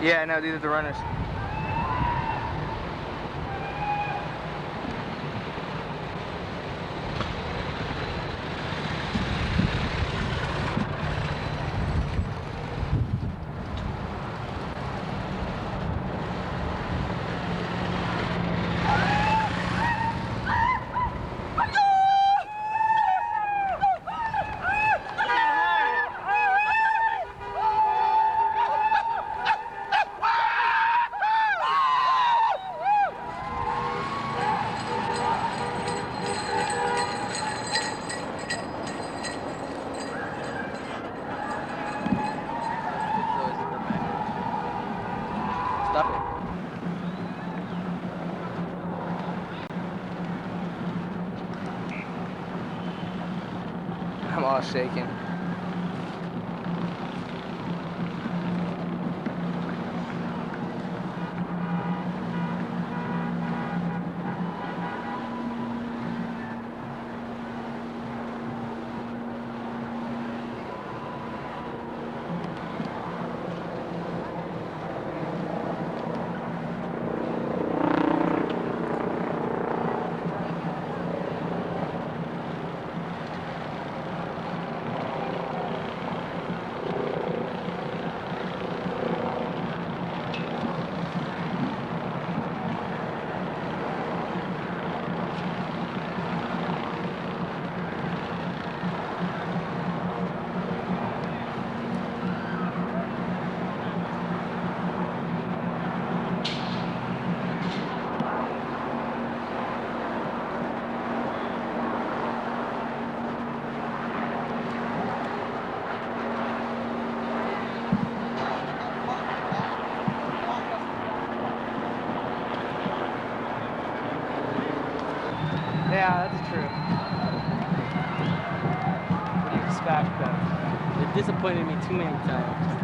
Yeah, no, these are the runners. Stop it. I'm all shaking. Yeah, that's true. What do you expect, though? It disappointed me too many times.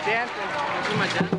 dancing. See my dad?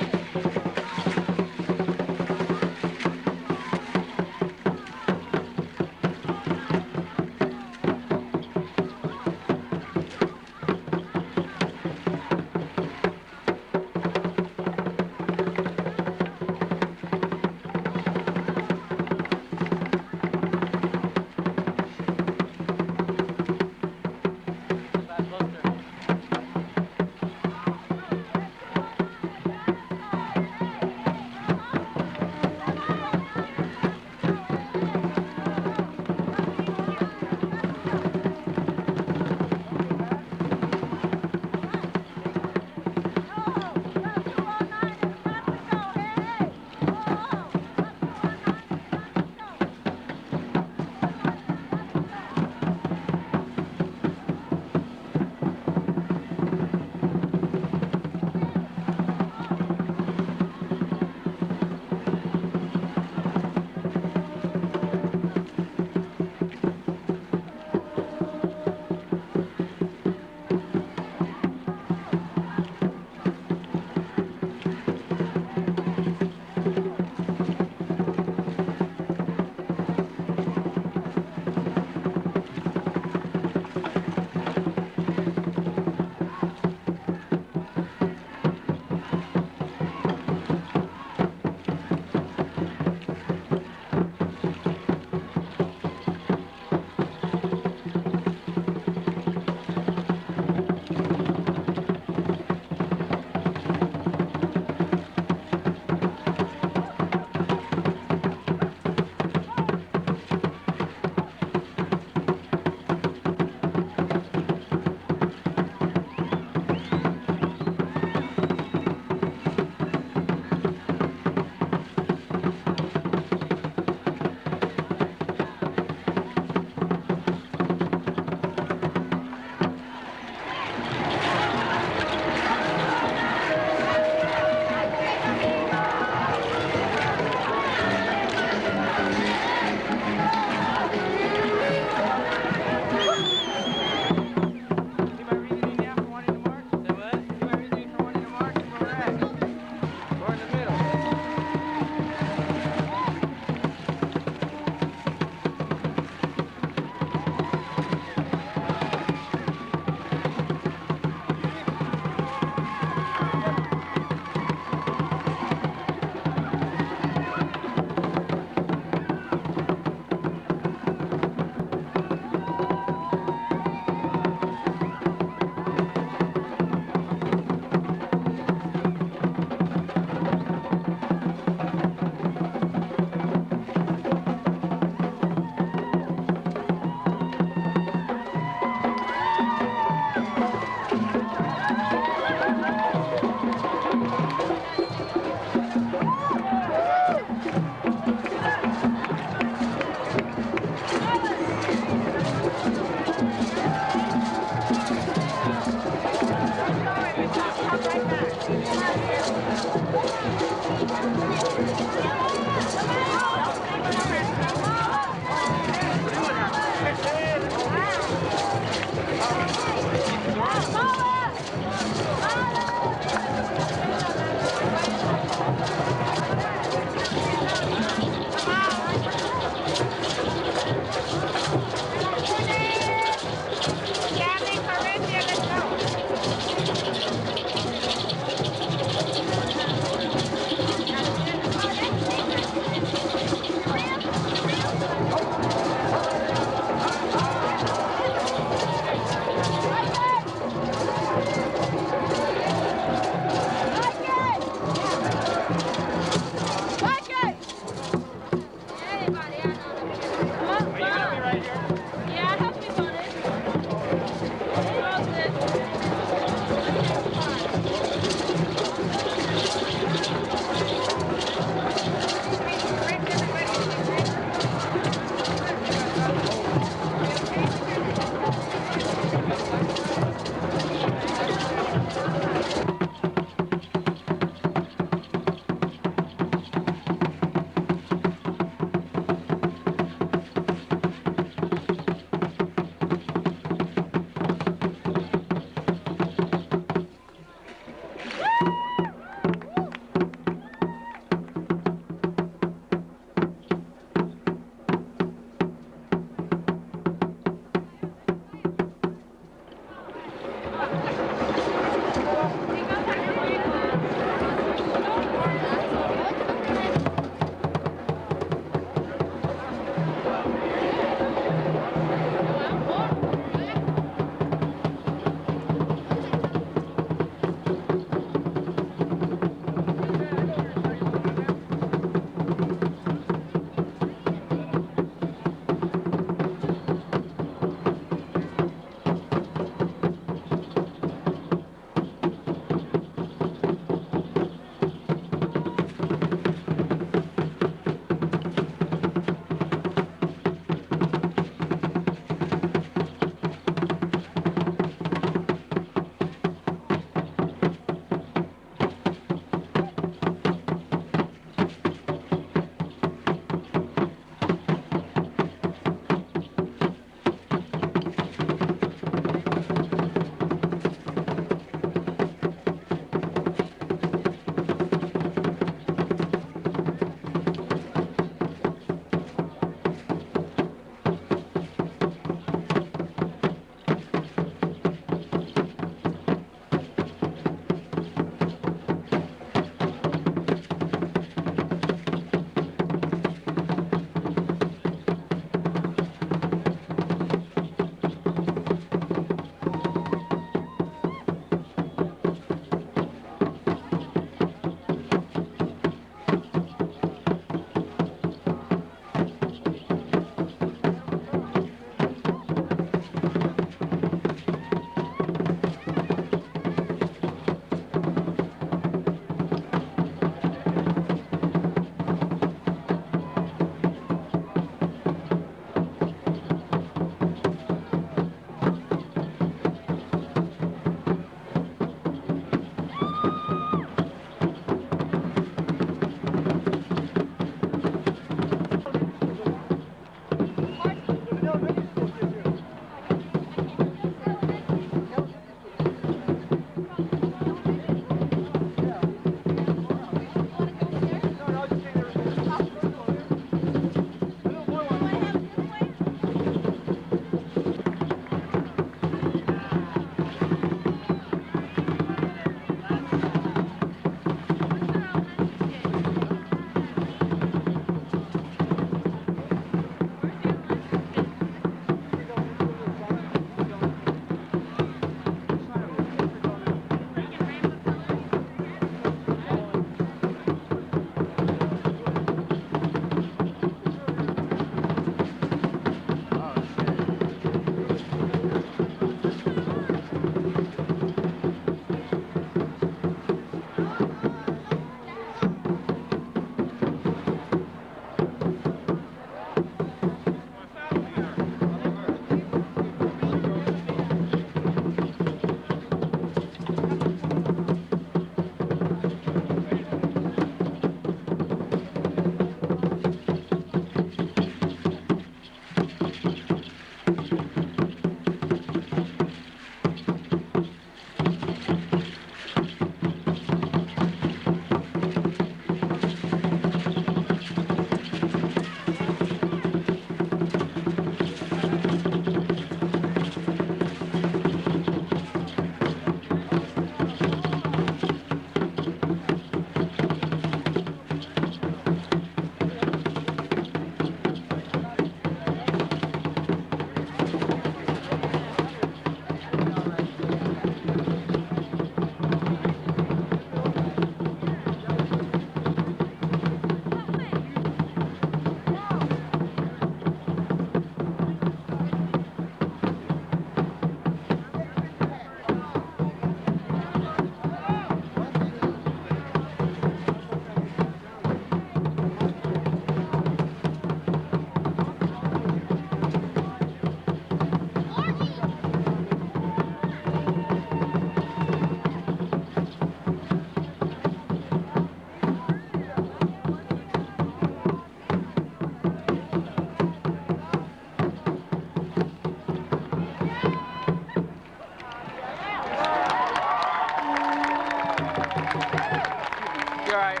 You're all right.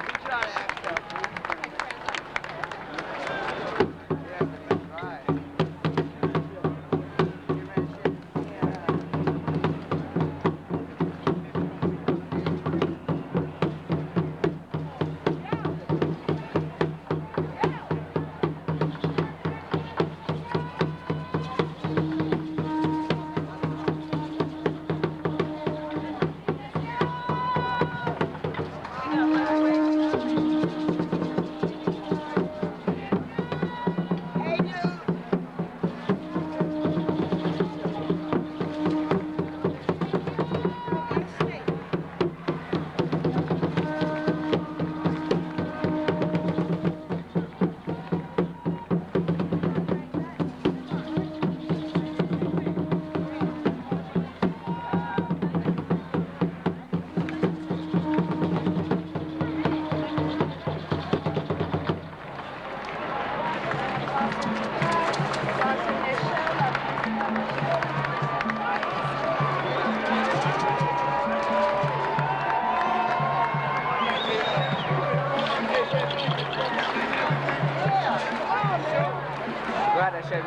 Good shot, Axel.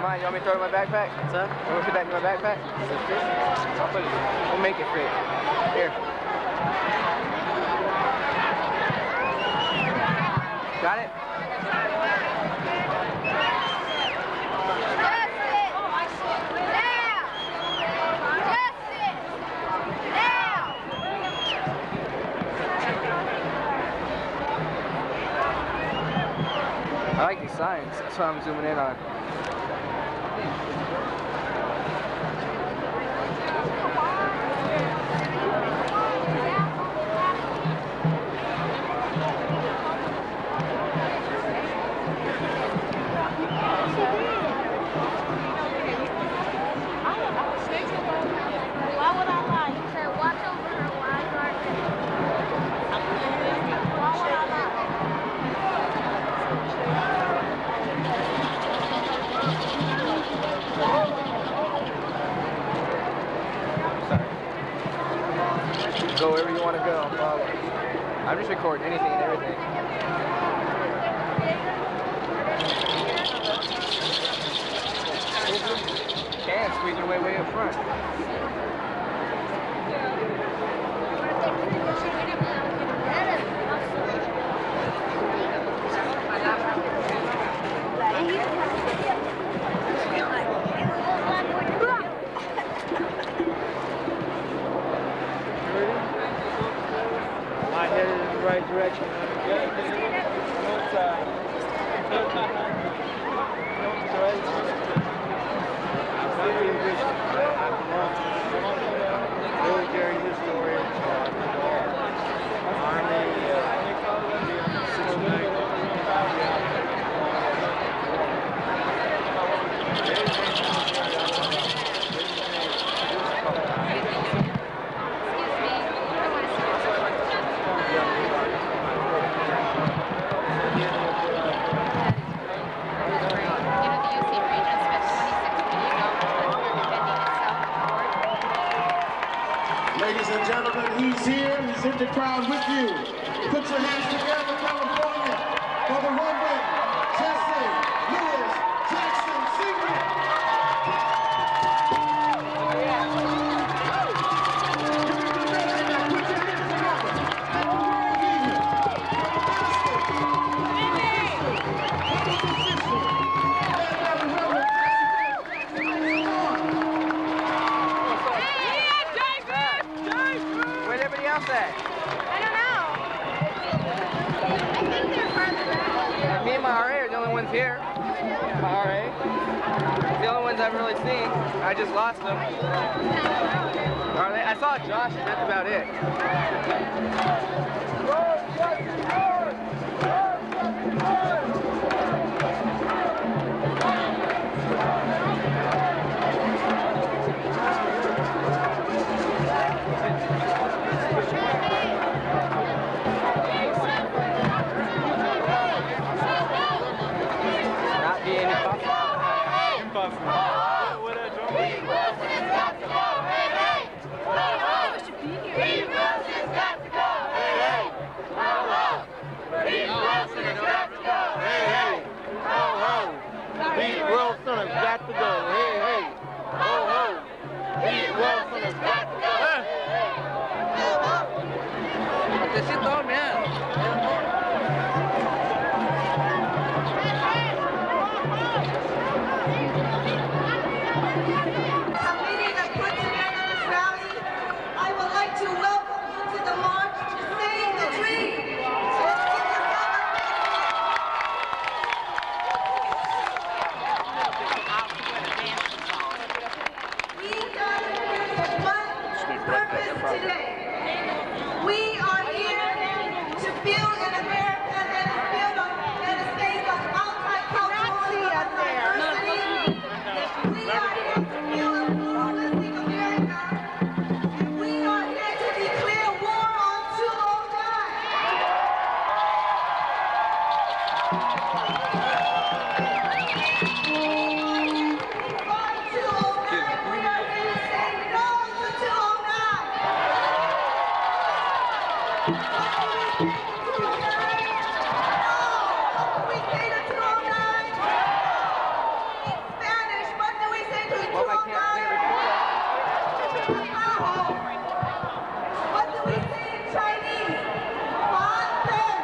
Mine. You want me to throw it in my backpack? What's up? You want me to put that in my backpack? Is it fit? I'll put it. We'll make it fit. Here. Got it? I like these signs. That's what I'm zooming in on. Go wherever you want to go. I'm just recording anything and everything. Can squeeze your way up front. Headed in the right direction. Really carries his story. Ladies and gentlemen, he's here. He's in the crowd with you. Put your hands together, California, for the Reverend Kasem Lewis Jackson Sr. Where's everybody else at? I don't know. I think they're farther out. Me and my RA are the only ones here. My RA. The only ones I've really seen. I just lost them. Are they? I saw Josh, and that's about it. Not being impossible. Necesito, mira. Committee that put together this rally, I would like to welcome you to the march to save the dream. We gather here for one purpose today. We are here to build an America that is built on that is based on multiculturalism and diversity. We are here to build a pluralistic America. We are here to declare war on 209. We are here to say no to 209. What do we say to 209? In Spanish, what do we say to 209? What do we say in Chinese? Fanten.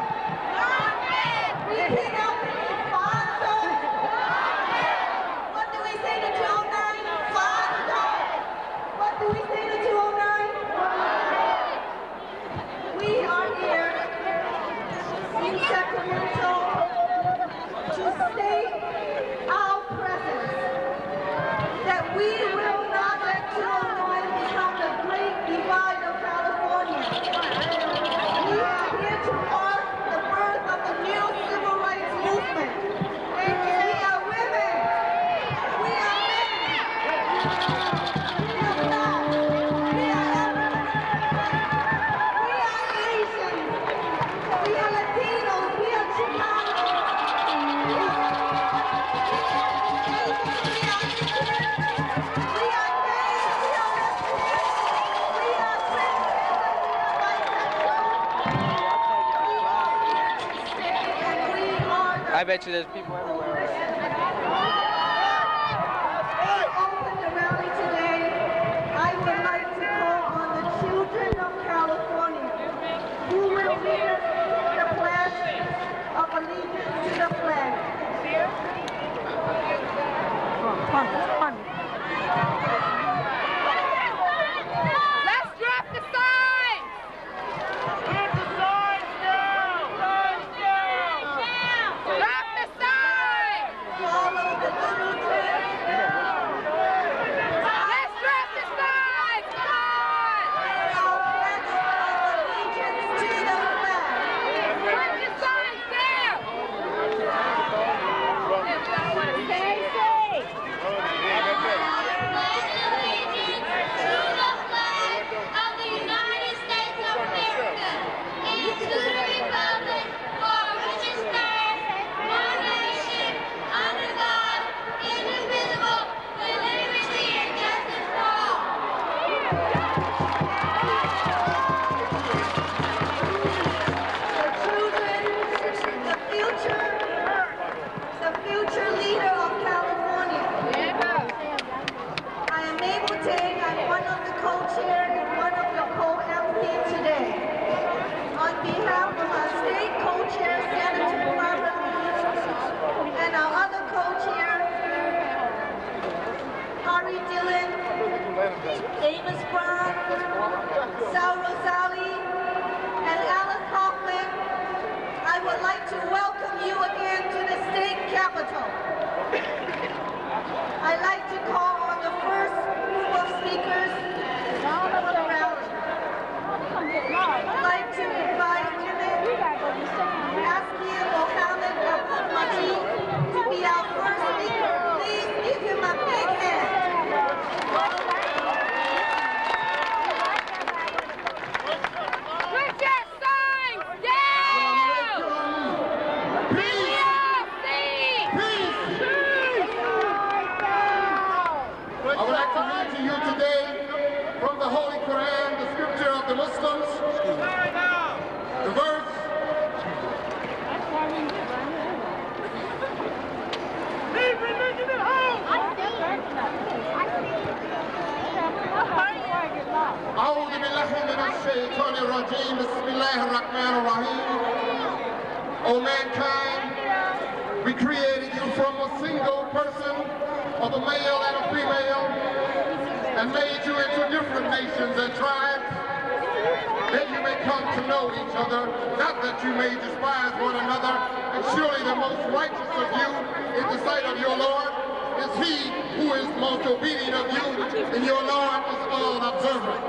Repeat after me. Fanten. What do we say to 209? Fanten. What do we say to 209? We are here in Sacramento to state our presence that we will not let 209 become the great divide of California. We are here to mark the birth of the new civil rights movement. We are women. We are men. We are black. We are African. We are Asians. We are Latinos. We are Chicanos. We are I bet you there's people everywhere. Open the rally today. I would like to call on the children of California who will lead the pledge of allegiance to the flag. Let's drop the signs! Drop the signs down! Drop the signs! Follow the children. Let's drop the signs! Come on! Our pledge of allegiance to the flag. Put the signs down! Stay safe! The future leader of California. I am Mabel Tang. I'm one of the co-chairs and one of the co-MCs today. On behalf of our state co-chair, Senator Barbara Lee, and our other co-chair, Harry Dillon, Davis Brown, Sal Rosali, and Alice Hoffman, I would like to welcome you again to the state capitol. I'd like to call on the first group of speakers for the rally. I'd like to invite women Askia Mohammed Abdul Majid to be our first speaker. Please give him a big hand. Put your signs down! I would like to read to you today from the Holy Quran, the scripture of the Muslims, the verse. Leave religion at home! أعوذ بالله من shaytanir rajim. Bismillahir rahmanir rahim. O mankind, we created you from a single person of a male and a female and made you into different nations and tribes that you may come to know each other, not that you may despise one another. And surely the most righteous of you in the sight of your Lord is he who is most obedient of you, and your Lord is all observant.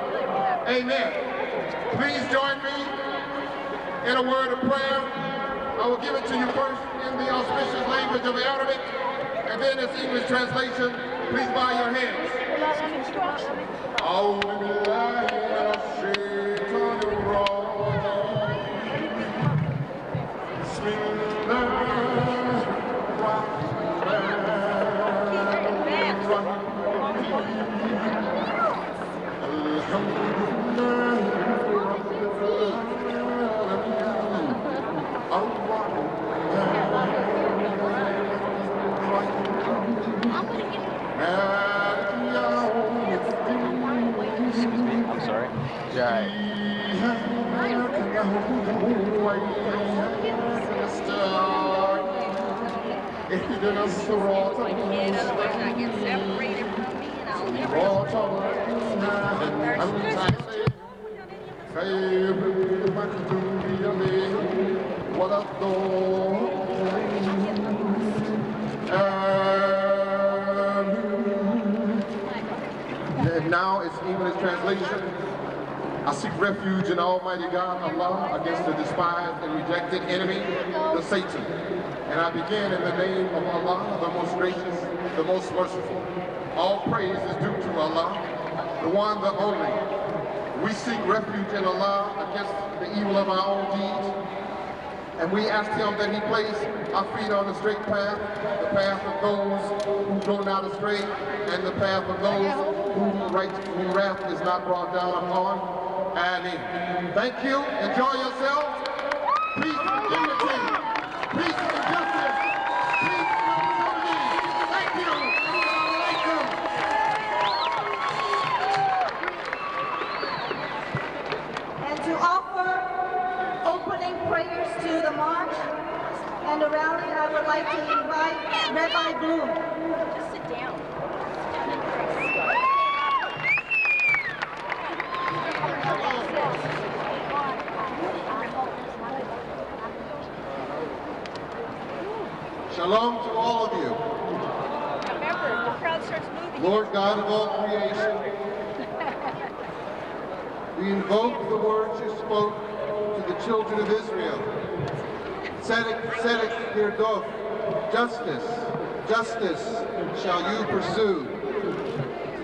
Amen. Please join me in a word of prayer. I will give it to you first in the auspicious language of Arabic, and then its English translation. Please bow your heads. I'm sorry. Yeah. And now it's English translation. I seek refuge in Almighty God, Allah, against the despised and rejected enemy, the Satan. And I begin in the name of Allah, the most gracious, the most merciful. All praise is due to Allah, the one, the only. We seek refuge in Allah against the evil of our own deeds. And we ask him that he place our feet on the straight path, the path of those who go not astray, and the path of those whose wrath is not brought down upon. Amen. Thank you. Enjoy yourselves. Peace and unity. Peace and justice. Peace and harmony. Thank you. Thank you. And to offer opening prayers to the march and the rally, I would like to invite Rabbi Bloom. Just sit down. Shalom to all of you. Remember, the crowd starts moving. Lord God of all creation, we invoke the words you spoke to the children of Israel. Tzedek, tzedek, hirdov, justice, justice shall you pursue.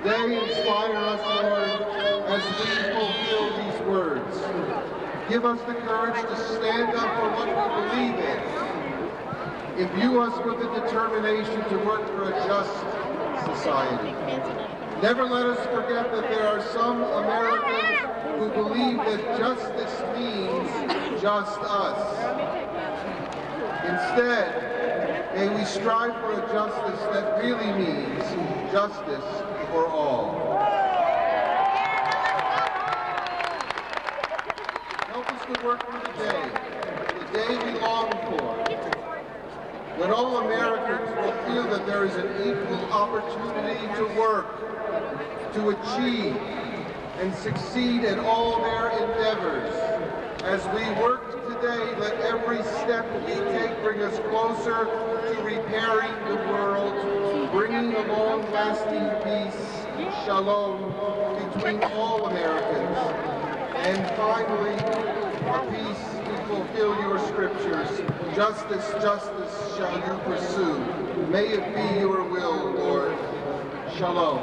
Today inspire us, Lord, as we fulfill these words. Give us the courage to stand up for what we believe in. Imbue us with the determination to work for a just society. Never let us forget that there are some Americans who believe that justice means just us. Instead, may we strive for a justice that really means justice for all. Help us to work for the day we long for, when all Americans will feel that there is an equal opportunity to work, to achieve, and succeed in all their endeavors. As we work today, let every step we take bring us closer to repairing the world, bringing a long-lasting peace, shalom, between all Americans. And finally, a peace to fulfill your scriptures. Justice, justice shall you pursue. May it be your will, Lord. Shalom.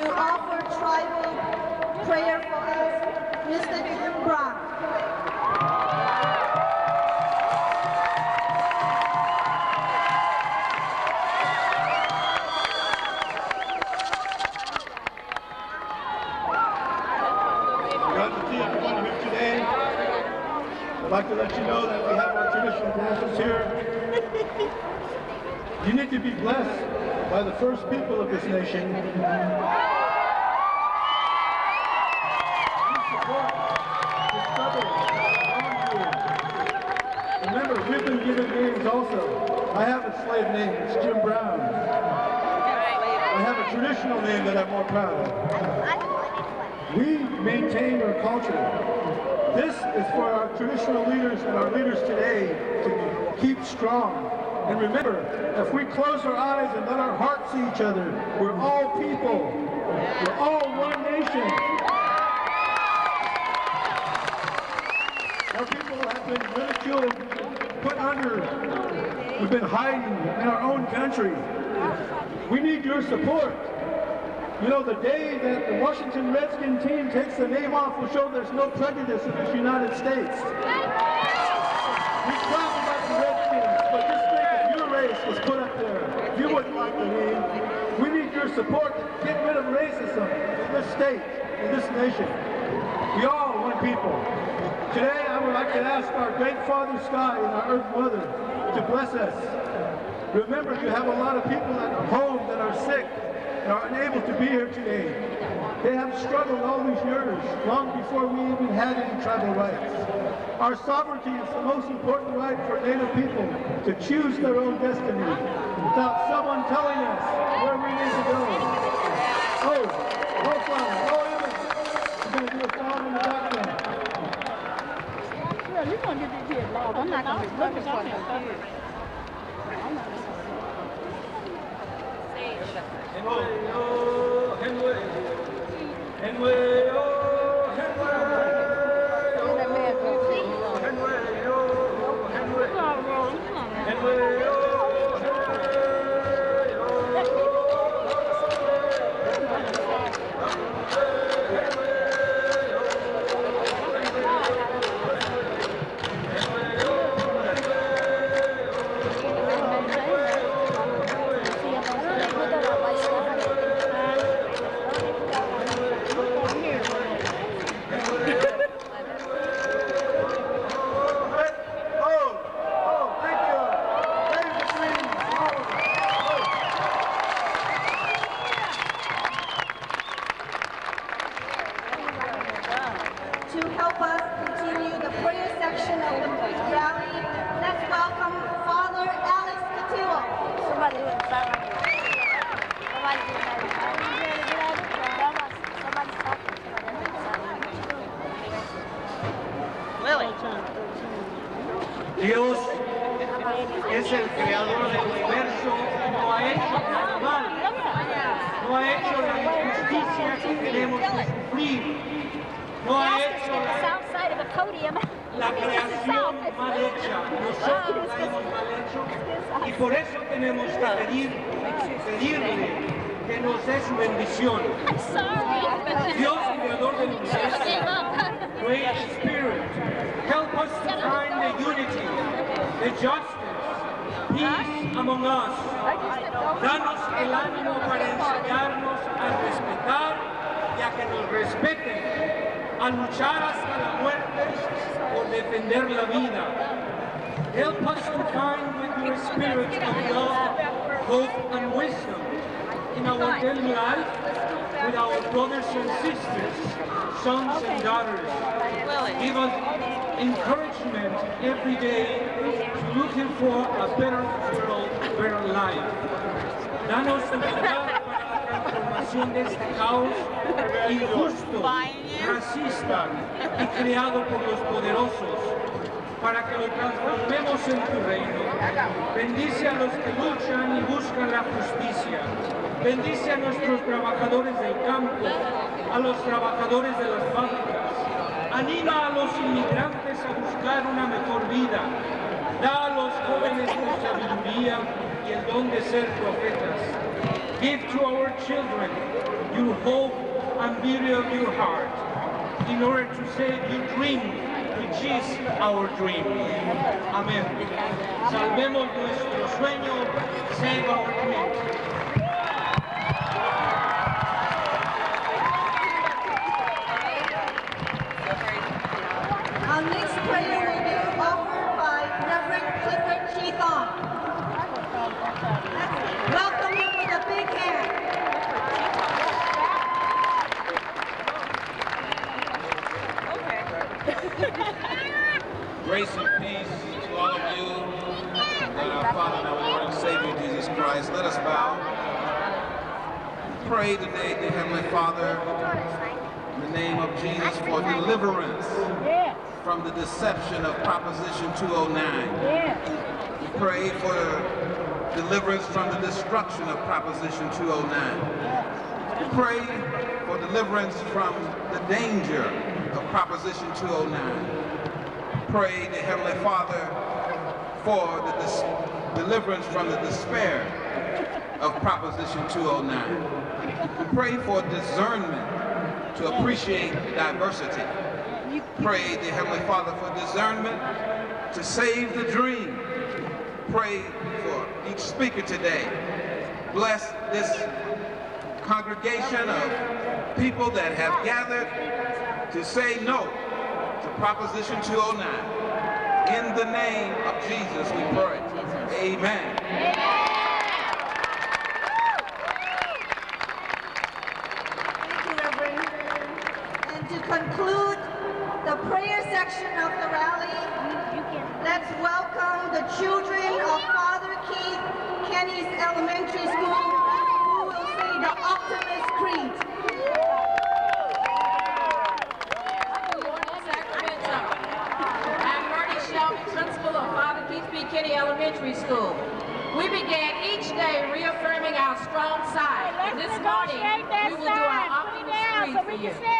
To offer tribal prayer for us, Mr. Jim Brown. I'd like to let you know that we have our traditional dancers here. You need to be blessed by the first people of this nation. You support the struggle among you. Remember, we've been given names also. I have a slave name, it's Jim Brown. I have a traditional name that I'm more proud of. We maintain our culture. This is for our traditional leaders and our leaders today to keep strong. And remember, if we close our eyes and let our hearts see each other, we're all people. We're all one nation. Our people have been ridiculed, put under. We've been hiding in our own country. We need your support. You know, the day that the Washington Redskin team takes the name off will show there's no prejudice in this United States. We talk about the Redskins, but just think if your race was put up there, you wouldn't like the name. We need your support to get rid of racism in this state, in this nation. We all are one people. Today, I would like to ask our great Father Sky and our Earth Mother to bless us. Remember, you have a lot of people at home that are sick and are unable to be here today. They have struggled all these years, long before we even had any tribal rights. Our sovereignty is the most important right for Native people to choose their own destiny without someone telling us where we need to go. Oh, fun. Oh, Evans. We're going to do a song in the background. Yeah, you're going to get these kids lost. I'm not going to be looking for them. To help us continue the prayer section of the rally, let's welcome Father Alex Cattillo. Somebody who is right here. Somebody who is right here. Somebody's talking to Dios es el creador del universo y no ha hecho nada mal. No ha hecho la injusticia que tenemos que sufrir. No ha hecho la creación mal hecha. Nosotros la hemos mal hecho y por eso tenemos que pedirle que nos dé su bendición. Dios, creador del universo, Great Spirit, help us to find the unity, the justice, peace among us. Danos el ánimo para enseñarnos a respetar y a que nos respeten, a luchar hasta la muerte por defender la vida. Help us to find with your spirit of love, hope, and wisdom in our daily life with our brothers and sisters, sons and daughters. Give us encouragement every day to looking for a better world, better life. Danos unidad para la transformación de este caos injusto, racista y creado por los poderosos, para que lo transformemos en tu reino. Bendice a los que luchan y buscan la justicia. Bendice a nuestros trabajadores del campo, a los trabajadores de las fábricas. Anima a los inmigrantes a buscar una mejor vida. Da a los jóvenes tu sabiduría y el don de ser profetas. Give to our children your hope and beauty of your heart, in order to save your dream, which is our dream. Amén. Salvemos nuestro sueño, save our dream. Our next prayer will be offered by Reverend Clifford Cheatham. Christ, let us bow. Pray today, dear Heavenly Father, in the name of Jesus, for deliverance from the deception of Proposition 209. We pray for deliverance from the destruction of Proposition 209. We pray for deliverance from the danger of Proposition 209. Pray, dear Heavenly Father, for the deliverance from the despair of Proposition 209. We pray for discernment to appreciate diversity. Pray, dear Heavenly Father, for discernment to save the dream. Pray for each speaker today. Bless this congregation of people that have gathered to say no to Proposition 209. In the name of Jesus we pray. Amen. Thank you, Reverend. And to conclude the prayer section of the rally, let's welcome the children of Father Keith Kenny's Elementary School, who will say the Optimist Creed. Sacramento. I'm Marty Shelby, principal of Father Keith P. Kenny Elementary School. We began each day reaffirming our strong side. And this morning, we will do our Optimist Creed for you.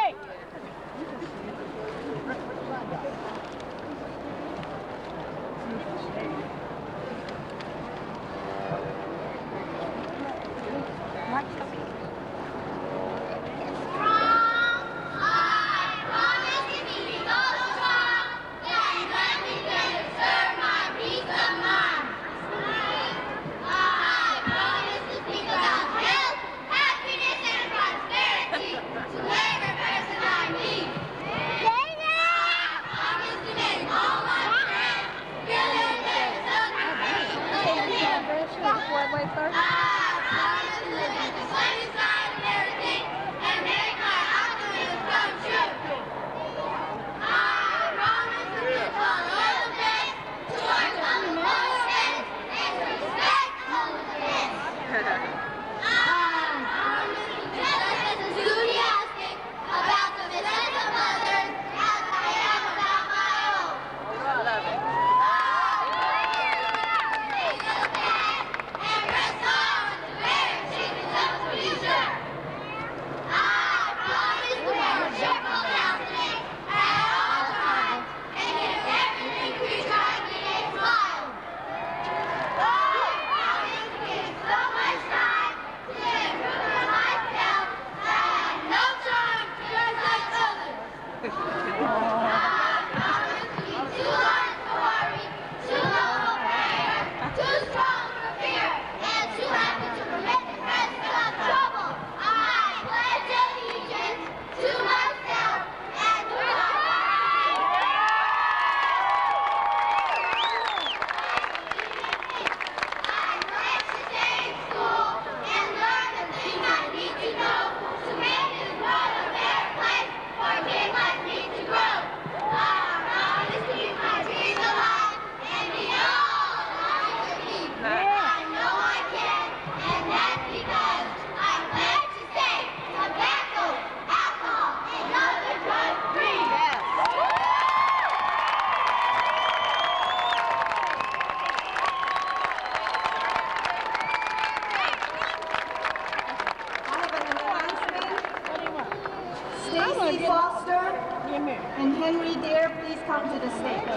and Henry Dare, please come to the stage.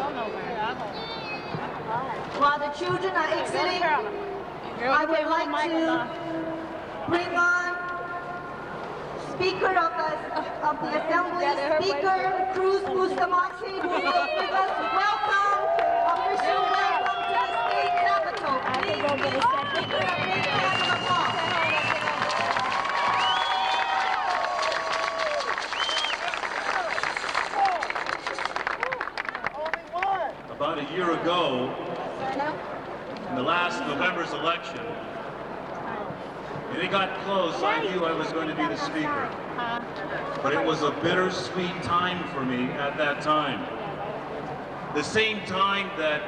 While the children are exiting, I would like to bring on Speaker of the Assembly, Speaker Cruz Bustamante, who will give us official welcome to the state capitol. Please, Speaker, a big round of applause. About a year ago, in the last November's election, when it got close, I knew I was going to be the speaker. But it was a bittersweet time for me at that time. The same time that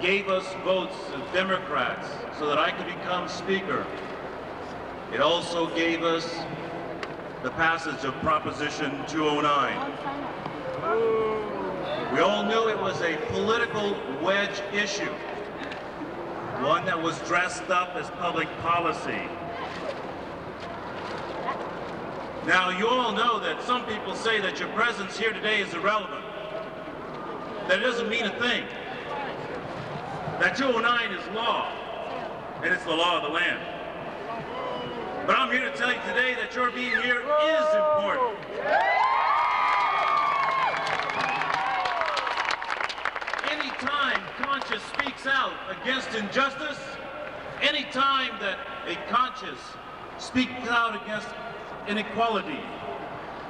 gave us votes as Democrats so that I could become Speaker. It also gave us the passage of Proposition 209. We all knew it was a political wedge issue, one that was dressed up as public policy. Now, you all know that some people say that your presence here today is irrelevant. That doesn't mean a thing. That 209 is law, and it's the law of the land. But I'm here to tell you today that your being here is important. Anytime conscience speaks out against injustice, anytime that a conscience speaks out against inequality,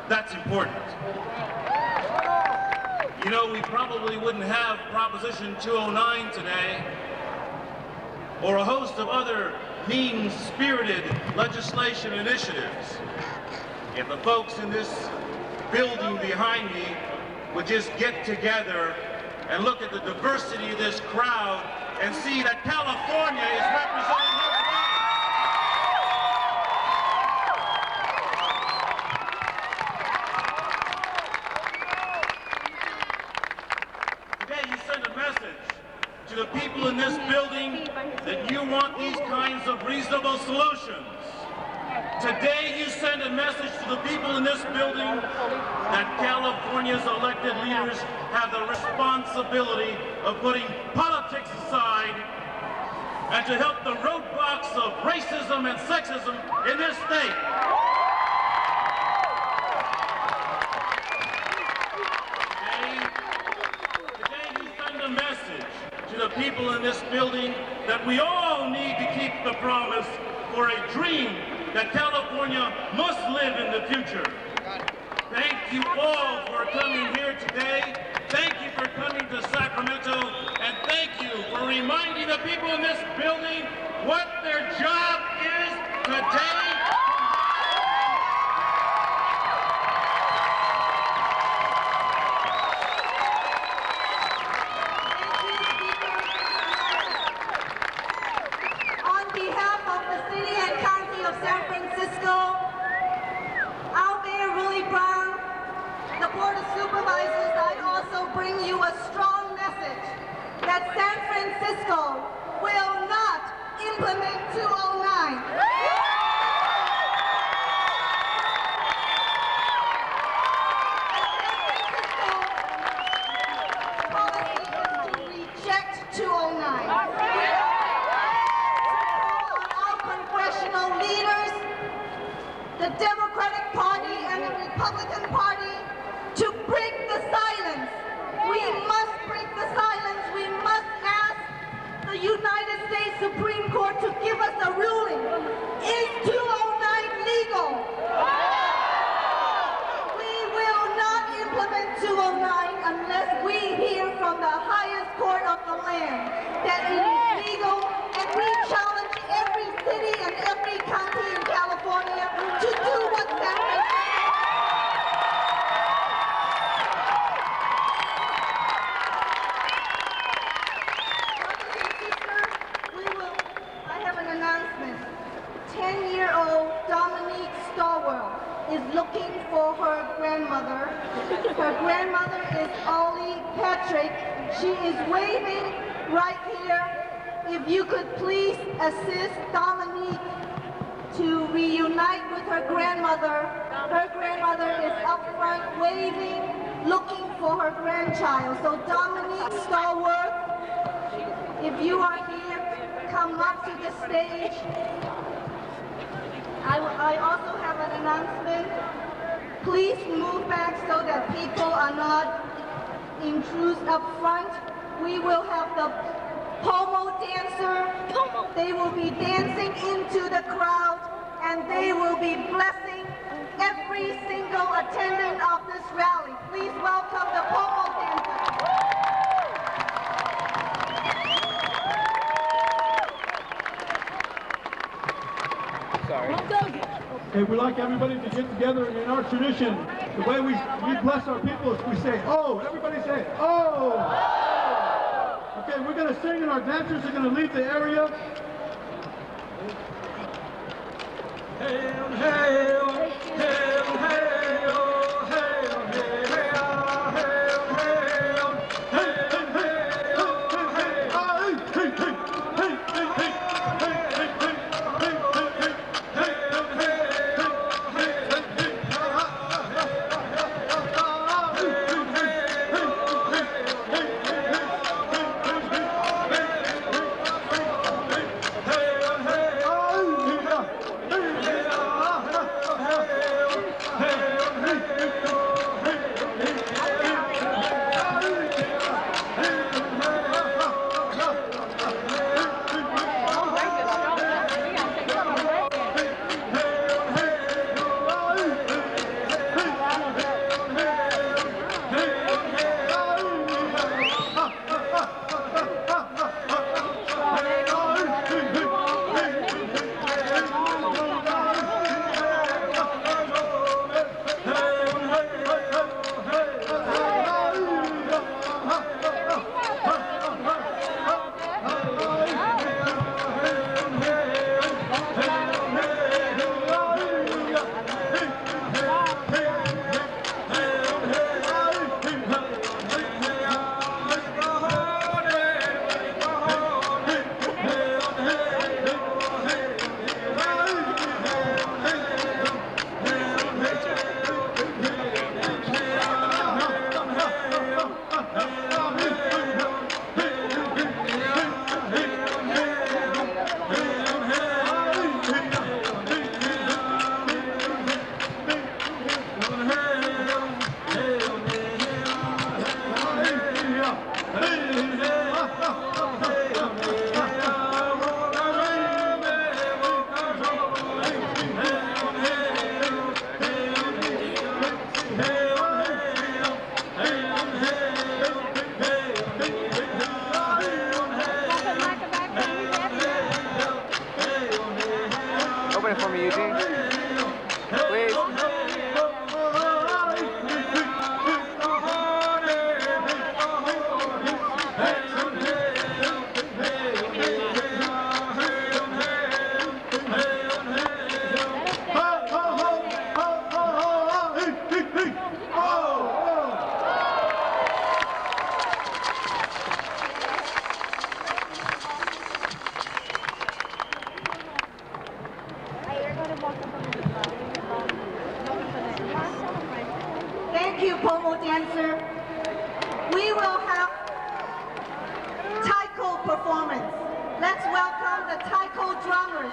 that's important. You know, we probably wouldn't have Proposition 209 today, or a host of other mean-spirited legislation initiatives, if the folks in this building behind me would just get together and look at the diversity of this crowd and see that California is represented here today. Today you send a message to the people in this building that you want these kinds of reasonable solutions. Today you send a message to the people in this building that California's elected leaders have the responsibility of putting politics aside and to help the roadblocks of racism and sexism in this state. Today you send a message to the people in this building that we all need to keep the promise for a dream that California must live in the future. Thank you all for coming here today. Thank you for coming to Sacramento. And thank you for reminding the people in this building what their job is today. San Francisco, our Mayor Willie Brown, the Board of Supervisors, I also bring you a strong message that San Francisco will not implement 209. San Francisco policy is to reject 209. Congressional leaders, the Democratic Party and the Republican Party to break the silence. We must break the silence. We must ask the United States Supreme Court to give us a ruling. Is 209 legal? We will not implement 209 unless we hear from the highest court of the land that it is legal, and we challenge every city and every county in California to do what San Francisco. I have an announcement. 10-year-old Dominique Stowell is looking for her grandmother. Her grandmother is Ollie Patrick. She is waving right here. If you could please assist Dominique to reunite with her grandmother. Her grandmother is up front waving, looking for her grandchild. So Dominique Stallworth, if you are here, come up to the stage. I also have an announcement. Please move back so that people are not intruded up front. We will have the Pomo dancer. They will be dancing into the crowd, and they will be blessing every single attendant of this rally. Please welcome the Pomo dancers. Sorry. Okay, we like everybody to get together in our tradition. The way we bless our people is we say, oh, everybody say, oh! Okay, we're going to sing and our dancers are going to leave the area. Hail, hail, hail, hail, hail, hail, hail, hail, Open it for me, Eugene. Please. Thank you, Pomo dancer. We will have taiko performance. Let's welcome the taiko drummers.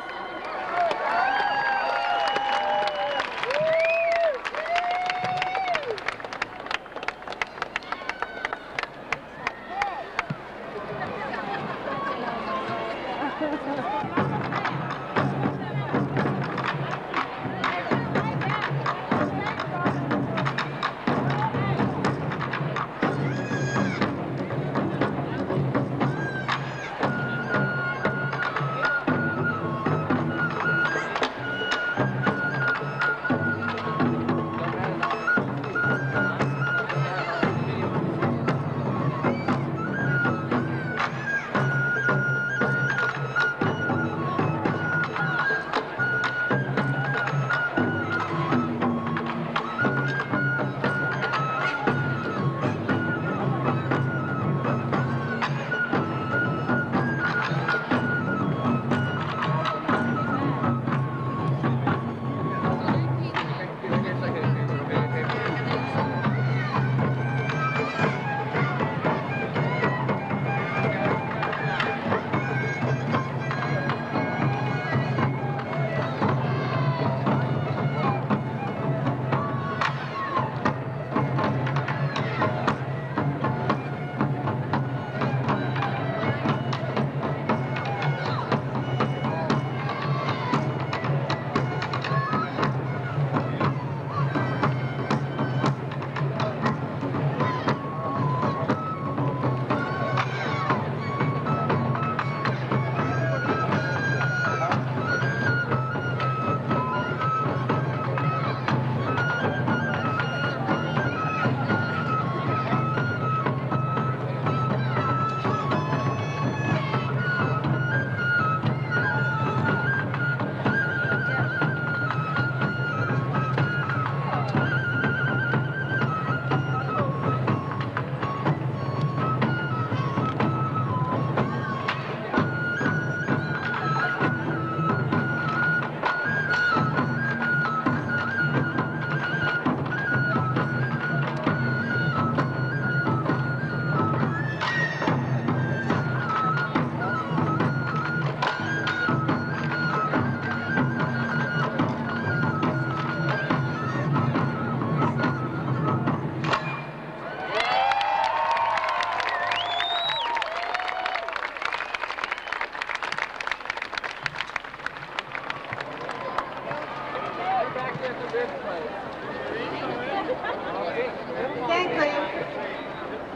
Thank you.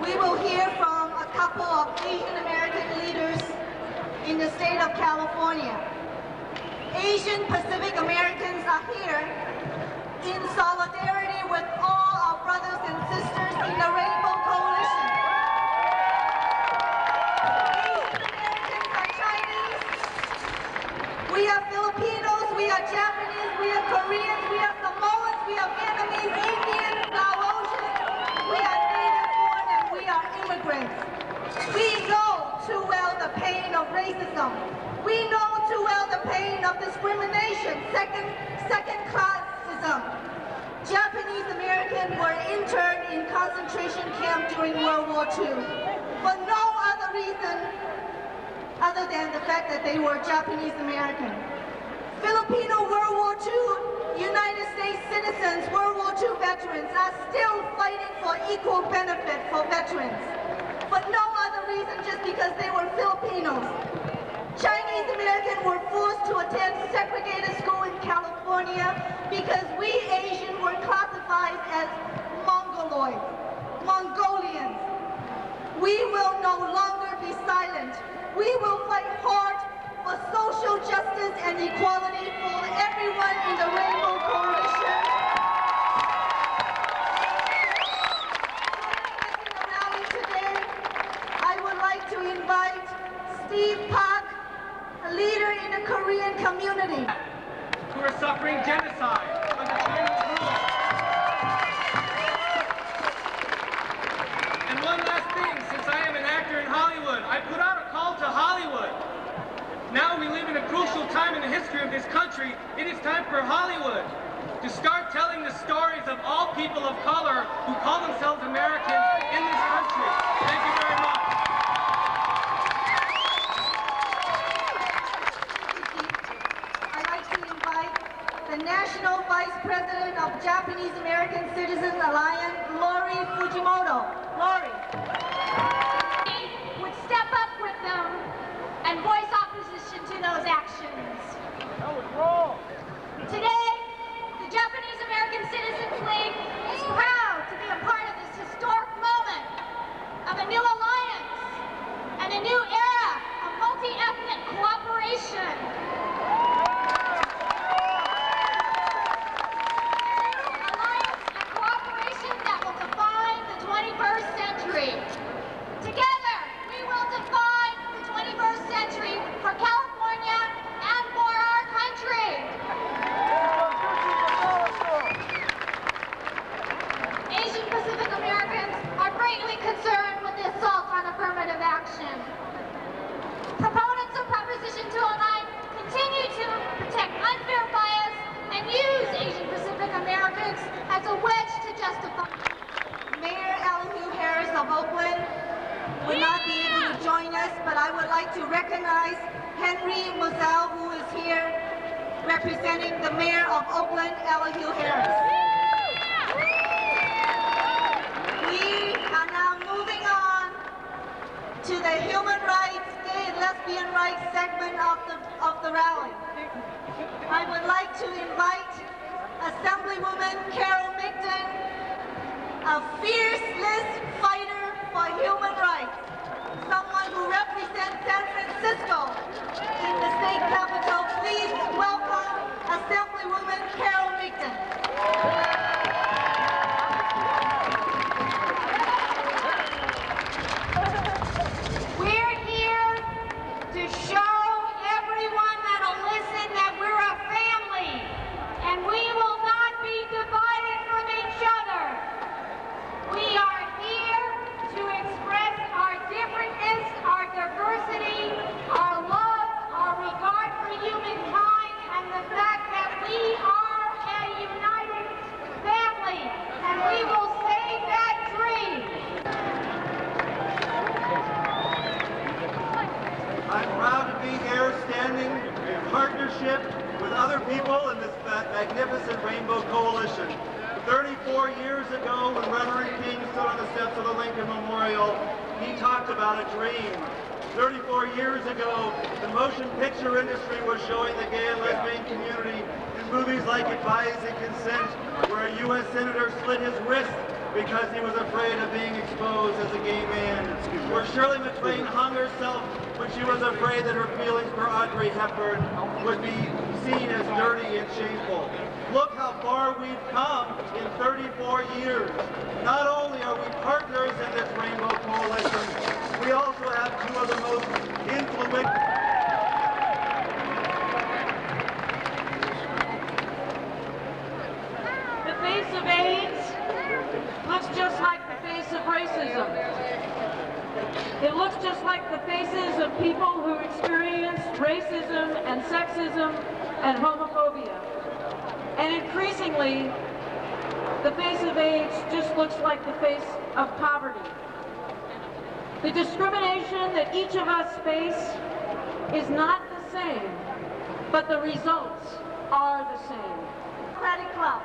We will hear from a couple of Asian American leaders in the state of California. Asian Pacific Americans are here in solidarity with all our brothers and sisters in the Rainbow Coalition. Asian Americans are Chinese, we are Filipinos, we are Japanese, we are Koreans, we are Samoans, we are Vietnamese, Indians, Laotians, we are native born and we are immigrants. We know too well the pain of racism. We know too well the pain of discrimination, second classism. Japanese Americans were interned in concentration camps during World War II for no other reason other than the fact that they were Japanese American. Filipino World War II, United States citizens, World War II veterans are still fighting for equal benefit for veterans. For no other reason just because they were Filipinos. Chinese Americans were forced to attend segregated school in California because we Asians were classified as Mongoloids, Mongolians. We will no longer be silent. We will fight hard for social justice and equality for everyone in the Rainbow Coalition. During the rally today, I would like to invite Steve Park, a leader in the Korean community, who are suffering genocide under Chinese rule. And one last thing, since I am an actor in Hollywood, I put out a call to Hollywood. Now we live in a crucial time in the history of this country. It is time for Hollywood to start telling the stories of all people of color who call themselves Americans in this country. Thank you very much. I'd like to invite the National Vice President of Japanese American Citizens Alliance, Lori Fujimoto. Lori. Would step up with them and voice opposition to those actions. That was wrong. Today, the Japanese American Citizens League is proud to be a part of this historic moment of a new alliance and a new era of multi-ethnic cooperation. Alliance and cooperation that will define the 21st century. Together, we will define the 21st century for California and for our country. Asian Pacific Americans are greatly concerned with the assault on affirmative action. Proponents of Proposition 209 continue to protect unfair bias and use Asian Pacific Americans as a wedge to justify. Mayor Elihu Harris of Oakland will not be able to join us, but I would like to recognize Henry Moselle, who is here representing the Mayor of Oakland, Elihu Harris. We are now moving on to the human rights, gay and lesbian rights segment of the rally. I would like to invite Assemblywoman Carol Migden, a fearless fighter for human rights, someone who represents San Francisco in the state capitol. Please welcome Assemblywoman Carol Migden. We're here to show everyone that'll listen that we're a family and we will not be divided from each other. We are here to express our differentness, our diversity, our love, our regard for humankind, and the fact that we are a united family, and we will save that dream. I'm proud to be here standing in partnership with other people in this magnificent Rainbow Coalition. 34 years ago, when Reverend King stood on the steps of the Lincoln Memorial, he talked about a dream. 34 years ago, the motion picture industry was showing the gay and lesbian community in movies like advising consent, where a U.S. senator slit his wrist because he was afraid of being exposed as a gay man. Where Shirley MacLaine hung herself when she was afraid that her feelings for Audrey Hepburn would be seen as dirty and shameful. Look how far we've come in 34 years. Not only are we partners in this Rainbow Coalition, we also have two of the most influential. The face of AIDS looks just like the face of racism. It looks just like the faces of people who experience racism and sexism and homophobia. And increasingly, the face of AIDS just looks like the face of poverty. The discrimination that each of us face is not the same, but the results are the same. Credit Club.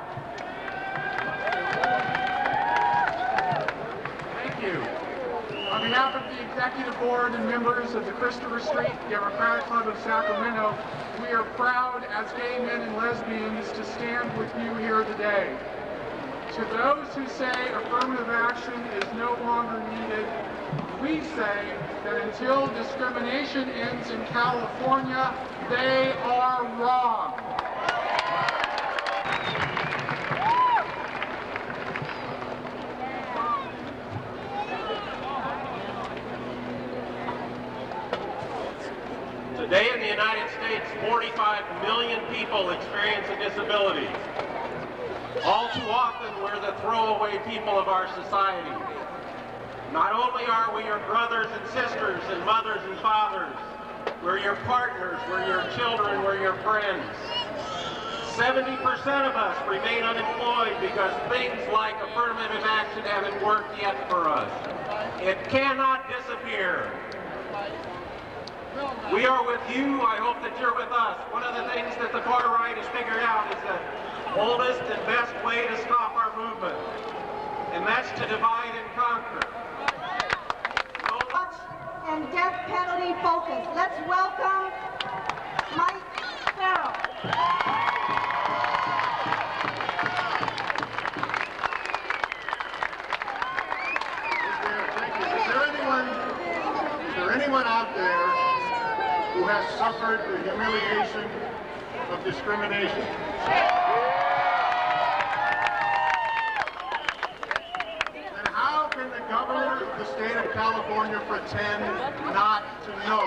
Thank you. On behalf of the Executive Board and members of the Christopher Street Democratic Club of Sacramento, we are proud as gay men and lesbians to stand with you here today. To those who say affirmative action is no longer needed, we say that until discrimination ends in California, they are wrong. Today in the United States, 45 million people experience a disability. All too often, we're the throwaway people of our society. Not only are we your brothers and sisters and mothers and fathers, we're your partners, we're your children, we're your friends. 70% of us remain unemployed because things like affirmative action haven't worked yet for us. It cannot disappear. We are with you. I hope that you're with us. One of the things that the far right has figured out is the oldest and best way to stop our movement, and that's to divide and conquer. And death penalty focus. Let's welcome Mike Farrell. Is there anyone out there who has suffered the humiliation of discrimination? And how can the governor of the state of California pretend not to know?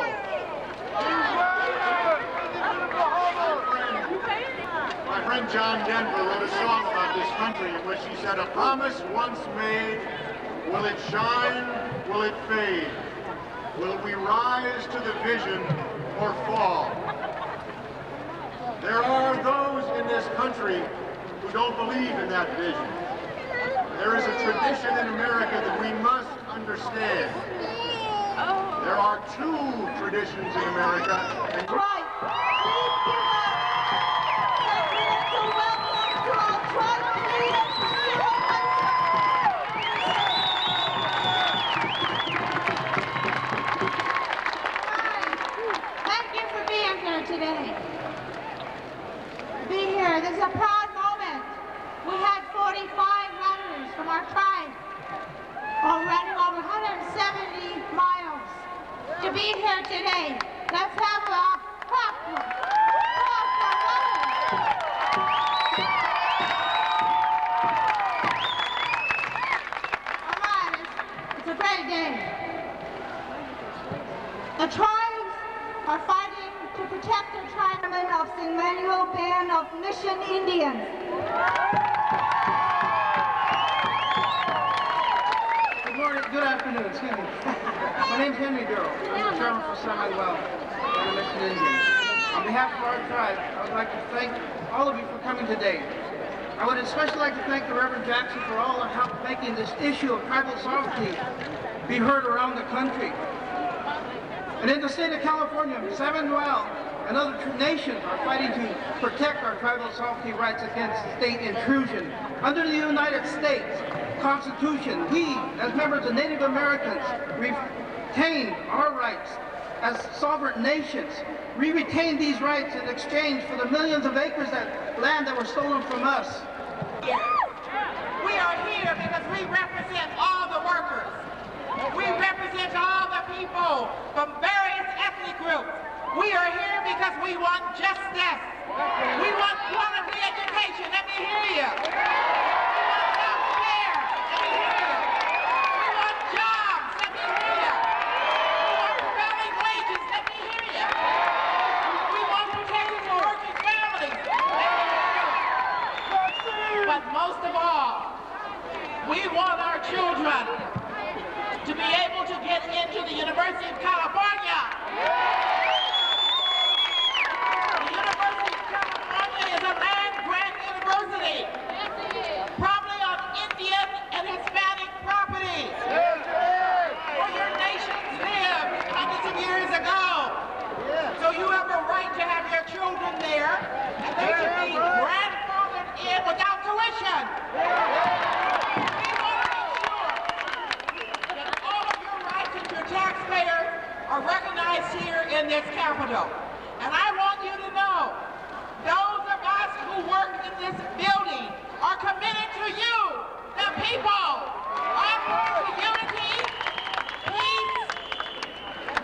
My friend John Denver wrote a song about this country in which he said, "A promise once made, will it shine, will it fade? Will we rise to the vision or fall?" There are those in this country who don't believe in that vision. There is a tradition in America that we must understand. There are two traditions in America. And Right. Please give a welcome to our tribal leader, Thank you for being here today. Be here. This is a proud moment. We had 45 runners from our tribe running over 170 miles to be here today. Let's have a clap for runners. All right, it's a great day. The tribes are fighting to protect their tribe of St. Manuel Band of Mission Indians. Good morning, good afternoon, excuse me. My name's Henry Durrell. I'm the chairman for St. Manuel Band of Mission Indians. On behalf of our tribe, I would like to thank all of you for coming today. I would especially like to thank the Reverend Jackson for all the help making this issue of tribal sovereignty be heard around the country. And in the state of California, San Manuel and other nations are fighting to protect our tribal sovereignty rights against state intrusion. Under the United States Constitution, we, as members of Native Americans, retain our rights as sovereign nations. We retain these rights in exchange for the millions of acres of land that were stolen from us. We are here because we represent all the workers. We represent all the people from various ethnic groups. We are here because we want justice. We want quality education. Let me hear you. We want health care. Let me hear you. We want jobs. Let me hear you. We want prevailing wages. Let me hear you. We want protection for working families. Let me hear you. But most of all, we want our children to be able to get into the University of California. The University of California is a land-grant university, probably on Indian and Hispanic property, where your nations lived hundreds of years ago. So you have a right to have your children there, and they should be grandfathered in without tuition. Taxpayers are recognized here in this Capitol. And I want you to know, those of us who work in this building are committed to you, the people. I'm to unity, peace,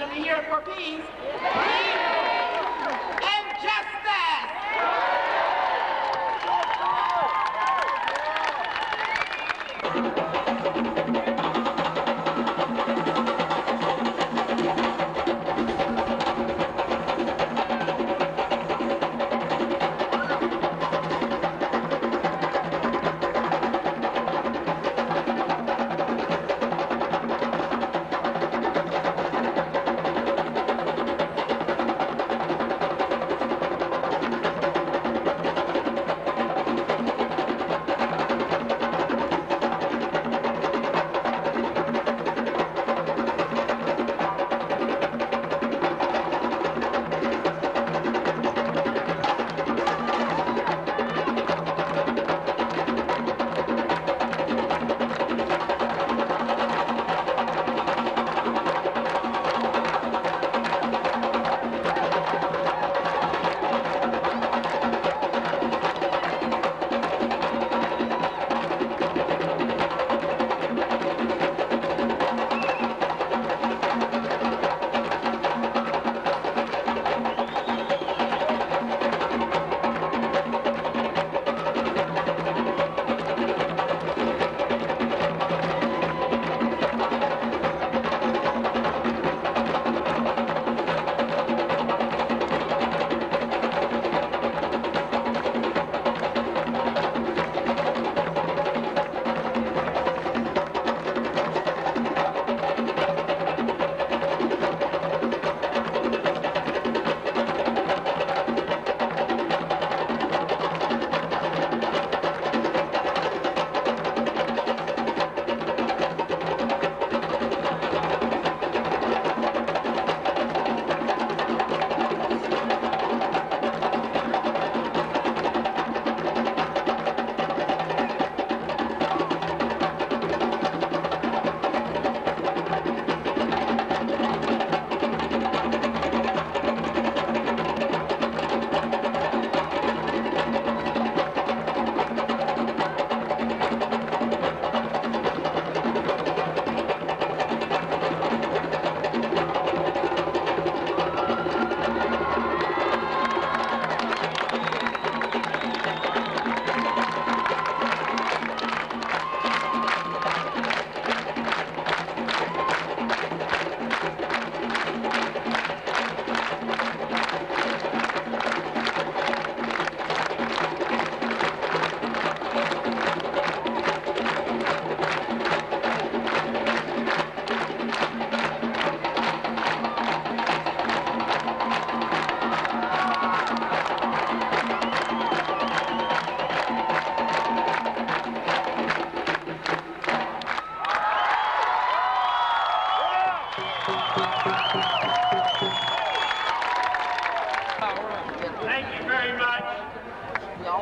let me hear it for peace, and justice.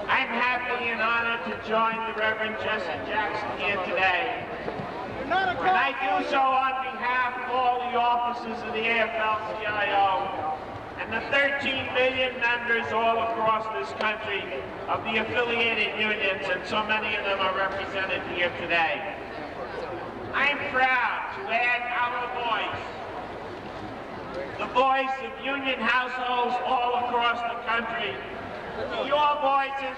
I'm happy and honored to join the Reverend Jesse Jackson here today. And I do so on behalf of all the officers of the AFL-CIO and the 13 million members all across this country of the affiliated unions, and so many of them are represented here today. I am proud to add our voice, the voice of union households all across the country, to your voices,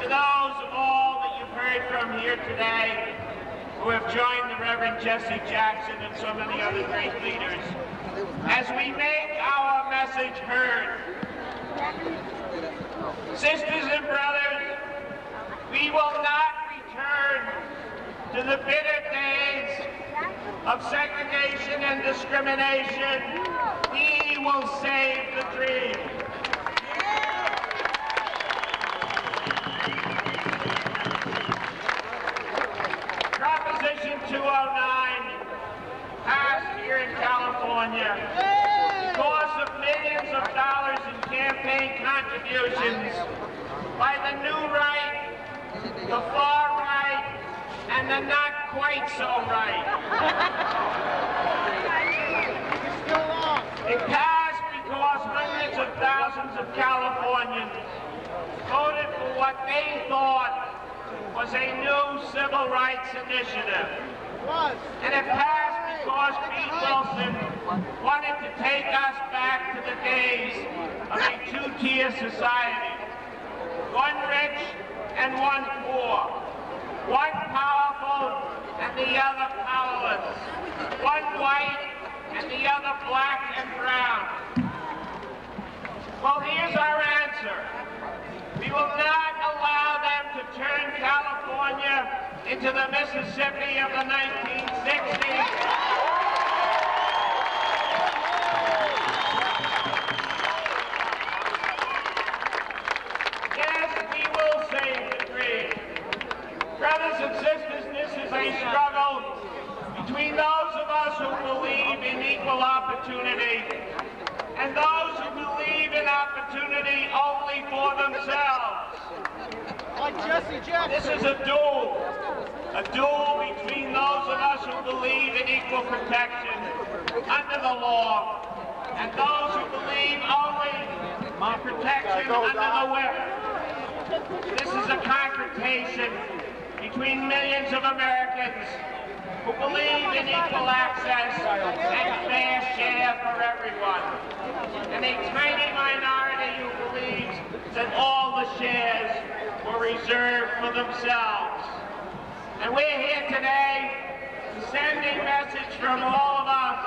to those of all that you've heard from here today, who have joined the Reverend Jesse Jackson and so many other great leaders, as we make our message heard. Sisters and brothers, we will not return to the bitter days of segregation and discrimination. We will save the dream. Proposition 209 passed here in California because of millions of dollars in campaign contributions by the new right, the far right, and the not quite so right. It passed because hundreds of thousands of Californians voted for what they thought was a new civil rights initiative. And it passed because Pete Wilson wanted to take us back to the days of a two-tier society. One rich and one poor. One powerful and the other powerless. One white and the other black and brown. Well, here's our answer. We will not allow them to turn California into the Mississippi of the 1960s. Yes, we will save the dream. Brothers and sisters, this is a struggle between those of us who believe in equal opportunity and those who believe in opportunity only for themselves. Like Jesse Jackson. This is a duel between those of us who believe in equal protection under the law and those who believe only in protection under the whip. This is a confrontation between millions of Americans who believe in equal access and fair share for everyone, and a tiny minority who believes that all the shares were reserved for themselves. And we're here today to send a message from all of us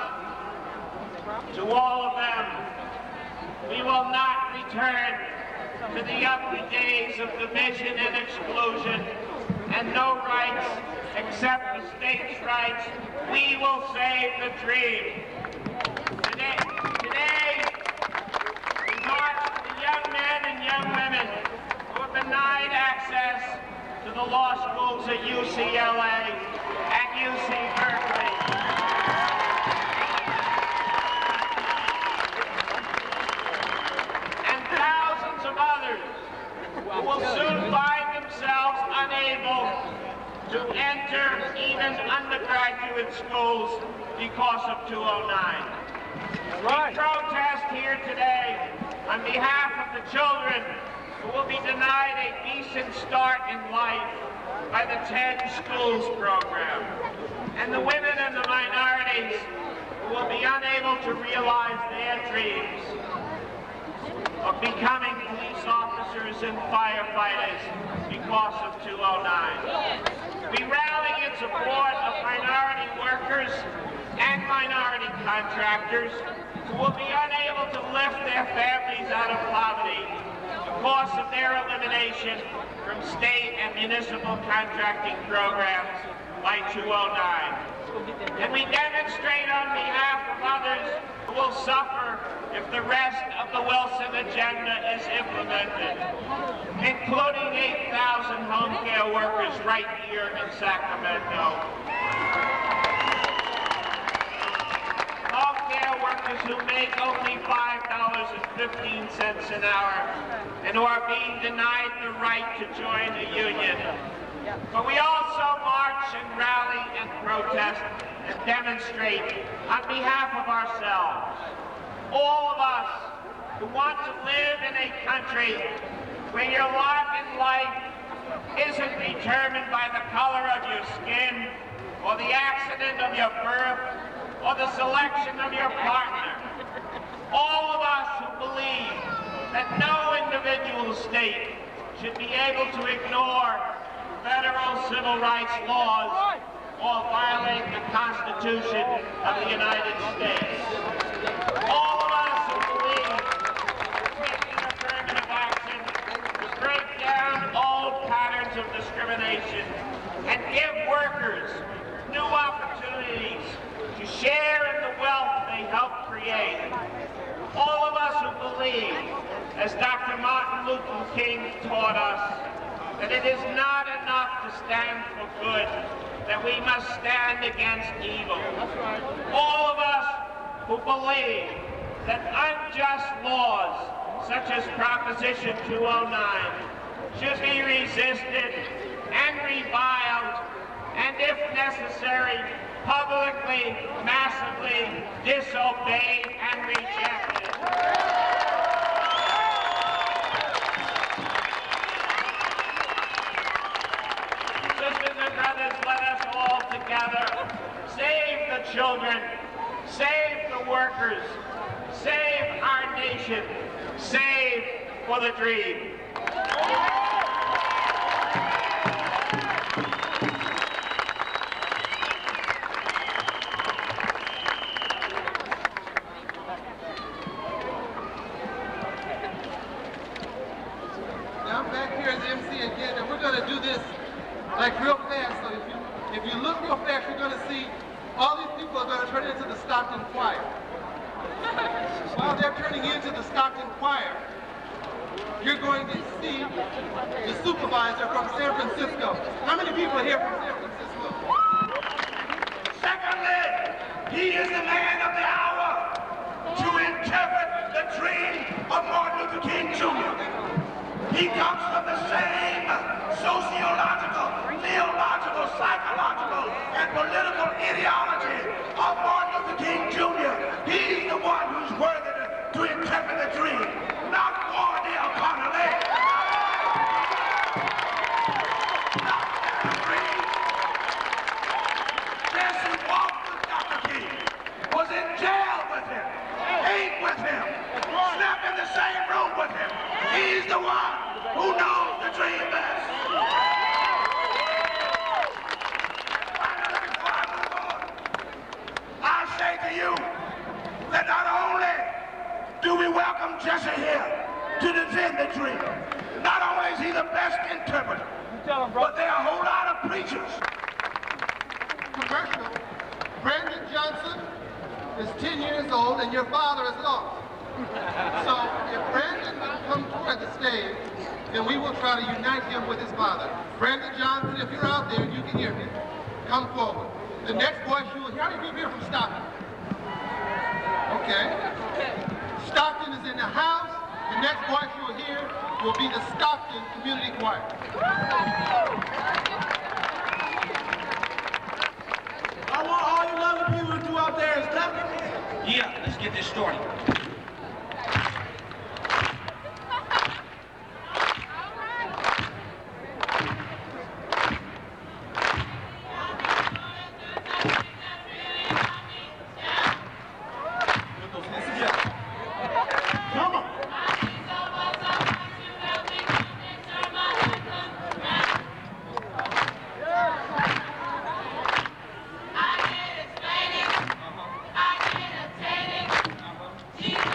to all of them. We will not return to the ugly days of division and exclusion and no rights except the states' rights. We will save the dream. Today we march for the young men and young women who are denied access to the law schools at UCLA and UC Berkeley. And thousands of others who will soon find themselves unable to enter even undergraduate schools because of 209. We protest here today on behalf of the children who will be denied a decent start in life by the 10 schools program, and the women and the minorities who will be unable to realize their dreams of becoming police officers and firefighters because of 209. We rally in support of minority workers and minority contractors who will be unable to lift their families out of poverty because of their elimination from state and municipal contracting programs by 209. And we demonstrate on behalf of others who will suffer if the rest of the Wilson agenda is implemented, including 8,000 home care workers right here in Sacramento. Home care workers who make only $5.15 an hour and who are being denied the right to join a union. But we also march and rally and protest and demonstrate on behalf of ourselves. All of us who want to live in a country where your lot in life isn't determined by the color of your skin, or the accident of your birth, or the selection of your partner. All of us who believe that no individual state should be able to ignore federal civil rights laws or violate the Constitution of the United States. All of us who believe taking affirmative action to break down old patterns of discrimination and give workers new opportunities to share in the wealth they help create. All of us who believe, as Dr. Martin Luther King taught us, that it is not enough to stand for good, that we must stand against evil. All of us who believe that unjust laws, such as Proposition 209, should be resisted and reviled, and if necessary, publicly, massively disobeyed and rejected. Sisters and brothers, let us all together save the children, save the workers, save our nation, save for the dream. Now I'm back here as MC again, and we're going to do this like real fast. So if you look real fast, you're going to see all these people are going to turn into the Stockton Choir. While they're turning into the Stockton Choir, you're going to see the supervisor from San Francisco. How many people are here from San Francisco? Secondly, he is the man of the hour to interpret the dream of Martin Luther King Jr. He comes from the same sociological, theological, psychological, and political ideology of Martin Luther King Jr. He's the one who's worthy to interpret the dream, not Wardell Connolly. Not the dream. Jesse walked with Dr. King, was in jail with him, ate with him, slept in the same room with him. He's the one who knows the dream best. Finally, before I move on, I say to you that not only do we welcome Jesse here to defend the dream, not only is he the best interpreter, but there are a whole lot of preachers. Commercial. Brandon Johnson is 10 years old and your father is lost. So if Brandon would come toward the stage, then we will try to unite him with his father. Brandon Johnson, if you're out there and you can hear me, come forward. The next voice you will hear, how many people here from Stockton? Okay. Stockton is in the house. The next voice you will hear will be the Stockton Community Choir. I want all you lovely people to do out there is clap. Yeah, let's get this started. Jesus.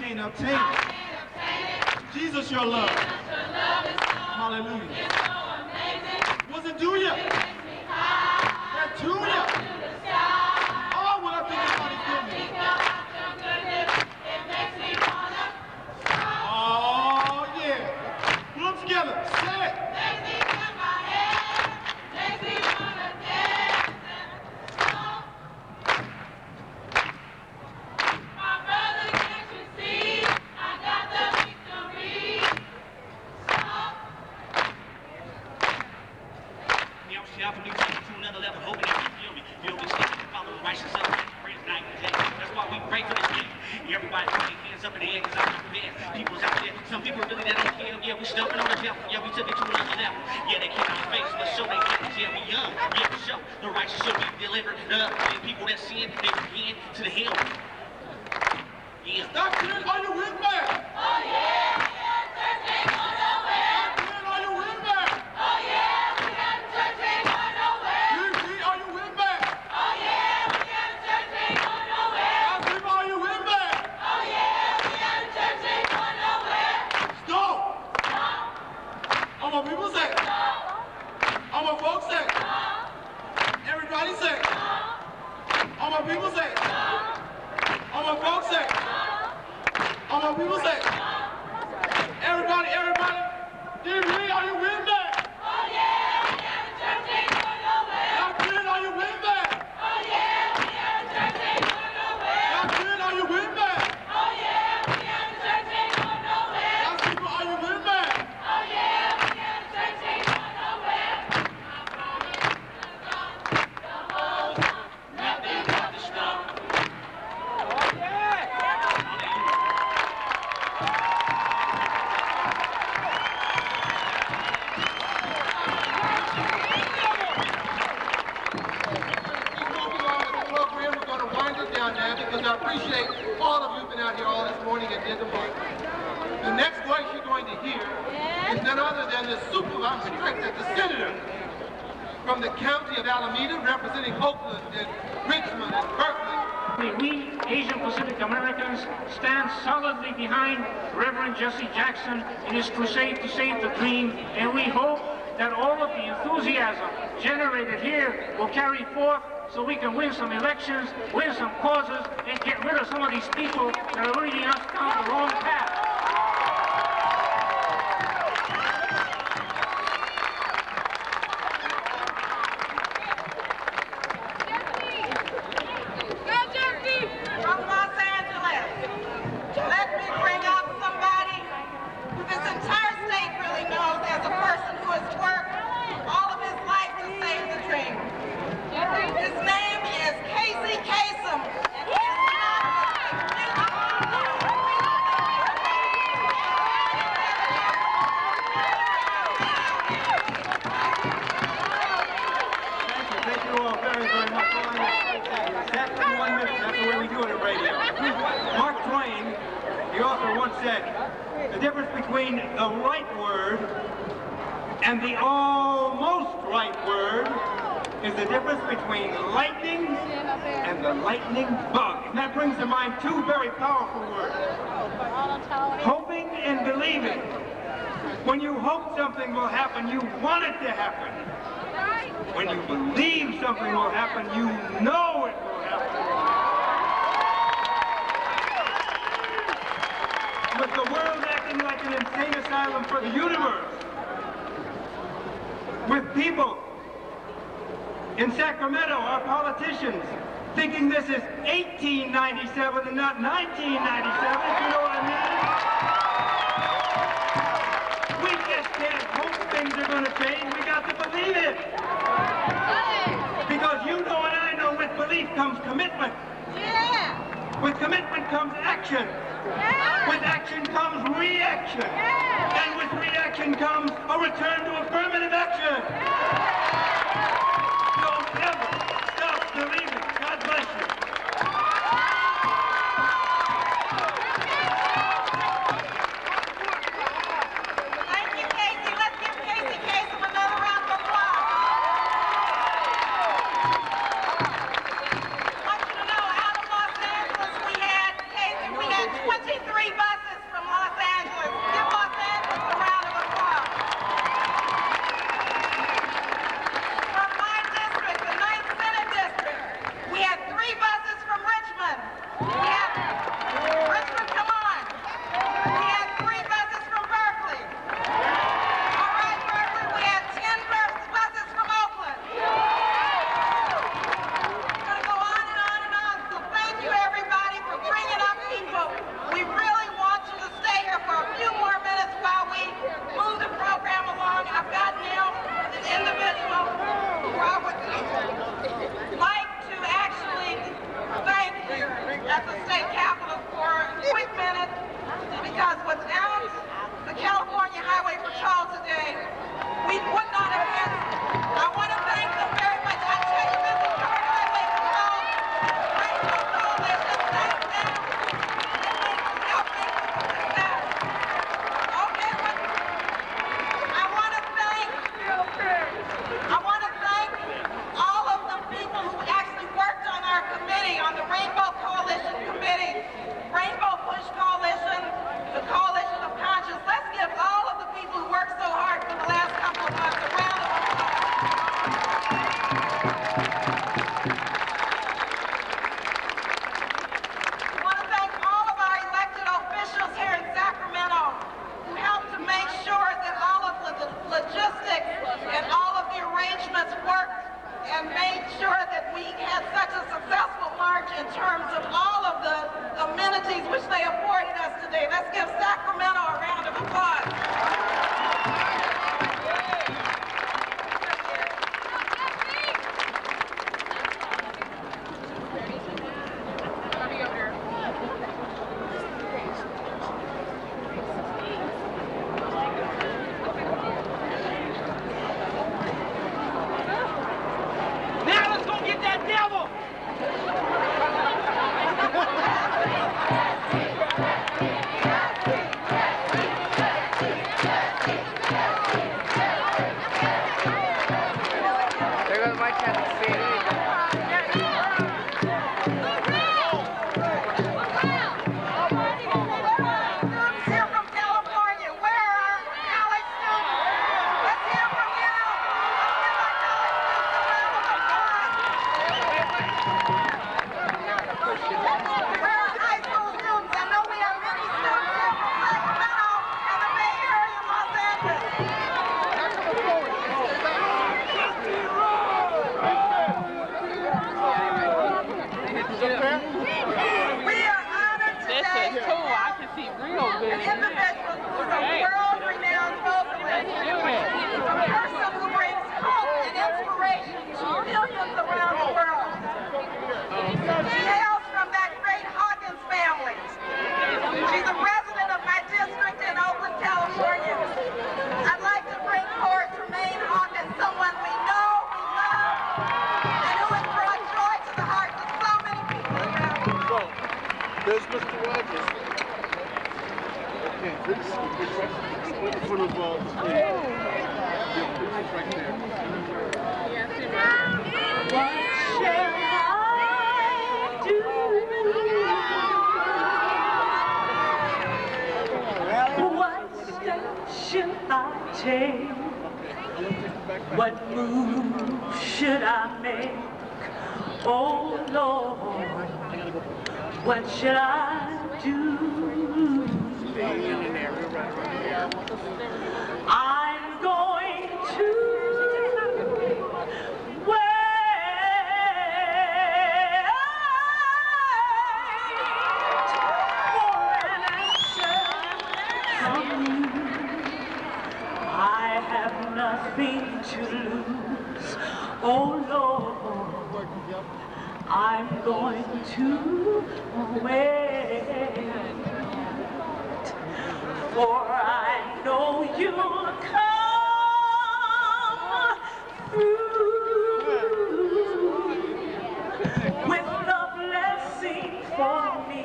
can't obtain it. Jesus, your love. Hallelujah. What's it do you? That to you. Oh, when I think about his goodness. Oh, yeah. Put them together. Say it. Everybody put their hands up in the air, 'cause I'm not there. People's out there, some people really that don't care. Yeah, we stumping on the devil. Yeah, we took it to another level. Yeah, they keep our face, but show they get. Yeah, we young. Yeah, for sure. The righteous shall be delivered. The people that sin, they begin to the hill. Yeah. Stop clear, are you with me? Oh, yeah. Church ain't going nowhere. Stop clear, are you with me? Oh, yeah. Church ain't going nowhere. DG, are you with me? Oh, yeah. Church ain't going nowhere. Kasem, are you with me? Oh, yeah. Church ain't going nowhere. Stop. All my people say. All my folks say. Everybody say. All my people say. All my folks say. All my people say. Everybody, everybody. DB, are you with me? Oh yeah, church ain't going nowhere. Kasem, are you with me? Oh yeah, church ain't going nowhere. Kasem, are you with me? Oh yeah, church ain't going nowhere. Kasem, are you with me? Oh yeah, church ain't going nowhere. Nothing but the stone. Because I appreciate all of you who've been out here all this morning and did the work. The next voice you're going to hear is none other than the the senator from the county of Alameda, representing Oakland and Richmond and Berkeley. We Asian Pacific Americans stand solidly behind Reverend Jesse Jackson in his crusade to save the dream, and we hope that all of the enthusiasm generated here will carry forth so we can win some elections, win some causes, and get rid of some of these people that are leading us down the wrong path. From Los Angeles, let me bring up somebody who this entire state really knows as a person who has worked all of his life to save the dream. His name is Kasem, and he is Thank you all very, very much. Exactly 1 minute. That's the way we do it at radio. Mark Twain, the author, once said, the difference between the right word and the almost right word is the difference between lightning and the lightning bug. And that brings to mind two very powerful words. Hoping and believing. When you hope something will happen, you want it to happen. When you believe something will happen, you know it will happen. With the world acting like an insane asylum for the universe, with people in Sacramento, our politicians, thinking this is 1897 and not 1997, if you know what I mean. We just can't hope things are going to change. We got to believe it. Because you know and I know with belief comes commitment. Yeah. With commitment comes action. Yeah. With action comes reaction. Yeah. And with reaction comes a return to affirmative action. Yeah. Don't ever stop believing. God bless you. Thank you, Casey. Let's give Kasem another round of applause. I want you to know, out of Los Angeles, we had 23 better than my chance of seeing anything. There's Mr. Rogers. Okay, this is in front of the right there. What shall I do? What step should I take? What move should I make? Oh Lord, what should I do? I'm going to wait for an answer from you. I have nothing to lose. Oh Lord, I'm going to wait, for I know you'll come through with the blessing for me.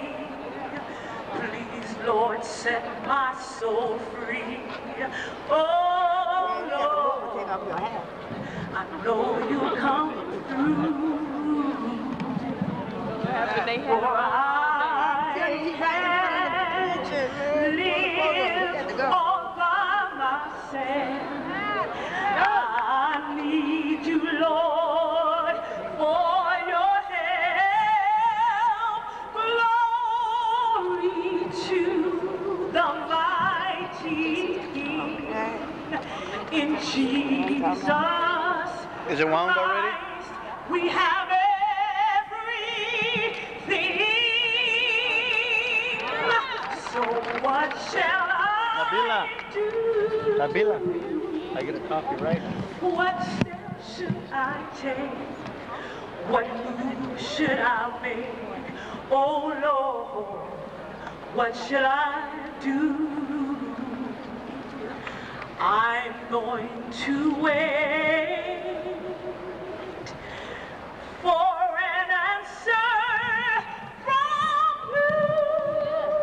Please, Lord, set my soul free. Oh Lord, I know you'll come through. For I can't live all by myself. I need you, Lord, for your help. Glory to the mighty King. In Jesus Is it wound already? Christ, we have so what shall I do? Nabila, I get a coffee right now. What steps should I take? What move should I make? Oh Lord, what shall I do? I'm going to wait for an answer from you.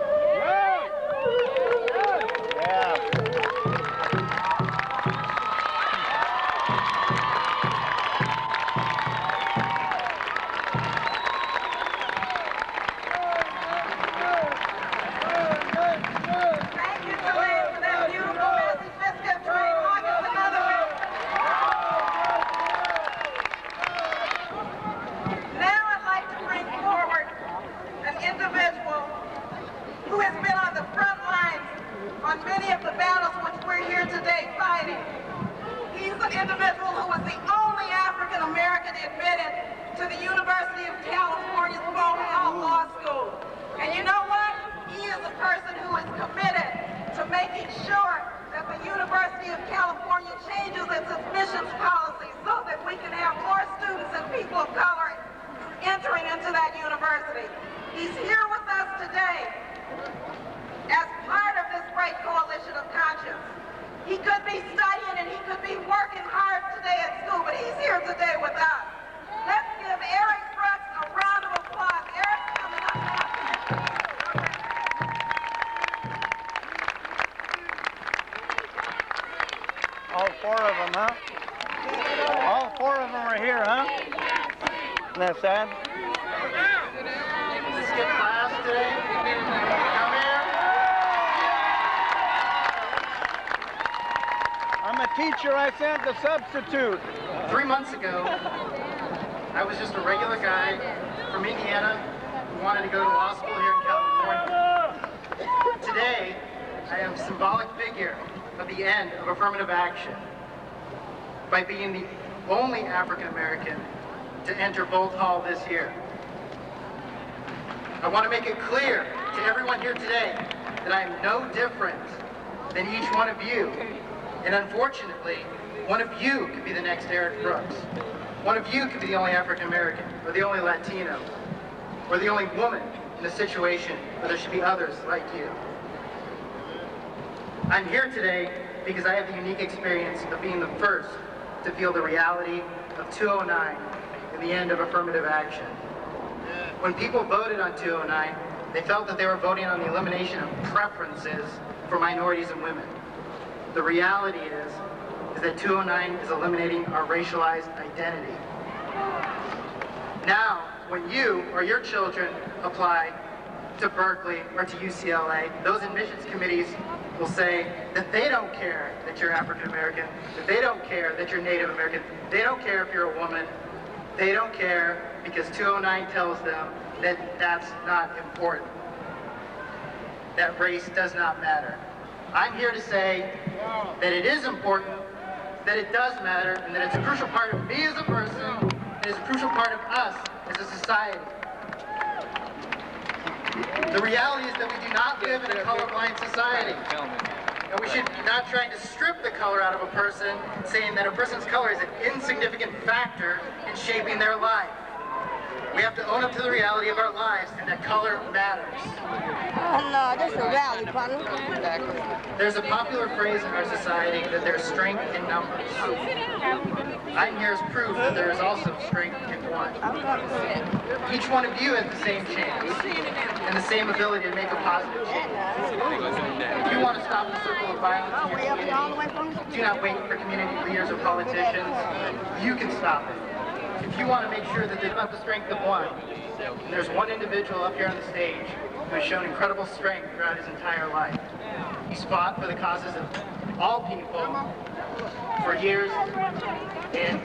He's here with us today as part of this great coalition of conscience. He could be studying and he could be working hard today at school, but he's here today with us. Let's give Eric Brooks a round of applause. Eric's coming up now. All four of them, huh? All four of them are here, huh? Isn't that sad? Skip class today. Come here. I'm a teacher. I sent the substitute. 3 months ago, I was just a regular guy from Indiana who wanted to go to law school here in California. Today, I am a symbolic figure of the end of affirmative action by being the only African American to enter Bolt Hall this year. I want to make it clear to everyone here today that I am no different than each one of you. And unfortunately, one of you could be the next Eric Brooks. One of you could be the only African American, or the only Latino, or the only woman in a situation where there should be others like you. I'm here today because I have the unique experience of being the first to feel the reality of 209 and the end of affirmative action. When people voted on 209, they felt that they were voting on the elimination of preferences for minorities and women. The reality is that 209 is eliminating our racialized identity. Now, when you or your children apply to Berkeley or to UCLA, those admissions committees will say that they don't care that you're African American, that they don't care that you're Native American, they don't care if you're a woman, they don't care because 209 tells them that that's not important, that race does not matter. I'm here to say that it is important, that it does matter, and that it's a crucial part of me as a person, and it's a crucial part of us as a society. The reality is that we do not live in a colorblind society. And we should not try to strip the color out of a person, saying that a person's color is an insignificant factor in shaping their life. We have to own up to the reality of our lives and that color matters. Oh no, this is a rally, partner. There's a popular phrase in our society that there's strength in numbers. I'm here as proof that there is also strength in one. Each one of you has the same chance and the same ability to make a positive change. If you want to stop the circle of violence in your community, do not wait for community leaders or politicians. You can stop it. If you want to make sure that they've got the strength of one, and there's one individual up here on the stage who has shown incredible strength throughout his entire life. He's fought for the causes of all people for years, and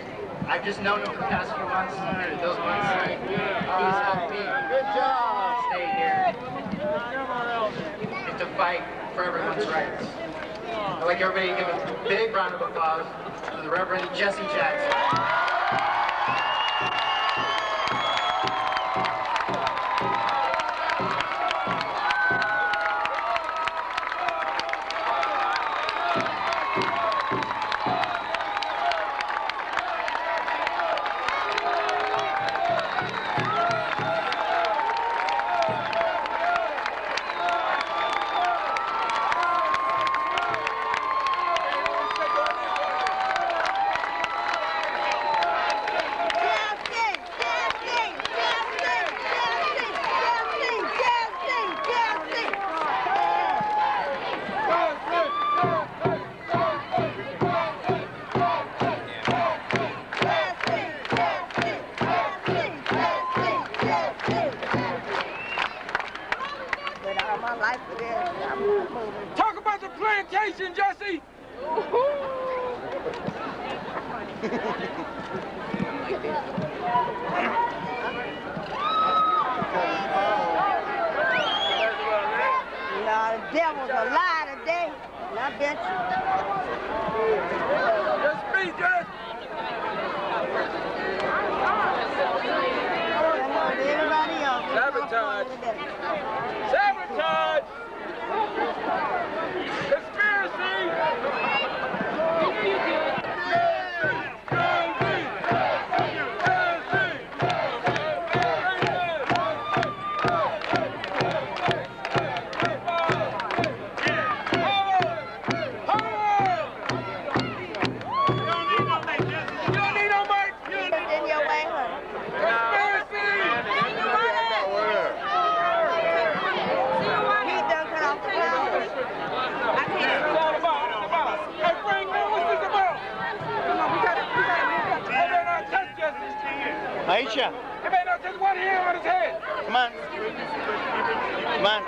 I've just known him for the past few months, and those months, he's helped me stay here and to fight for everyone's rights. I'd like everybody to give a big round of applause to the Reverend Jesse Jackson. Talk about the plantation, Jesse! Nah, the devil's a lie today. And I bet you. Just speak, Jess! Everybody else. Sabotage! Sabotage! Conspiracy! Ho! Aisha. He may not just one hair on his head. Come on. Come on.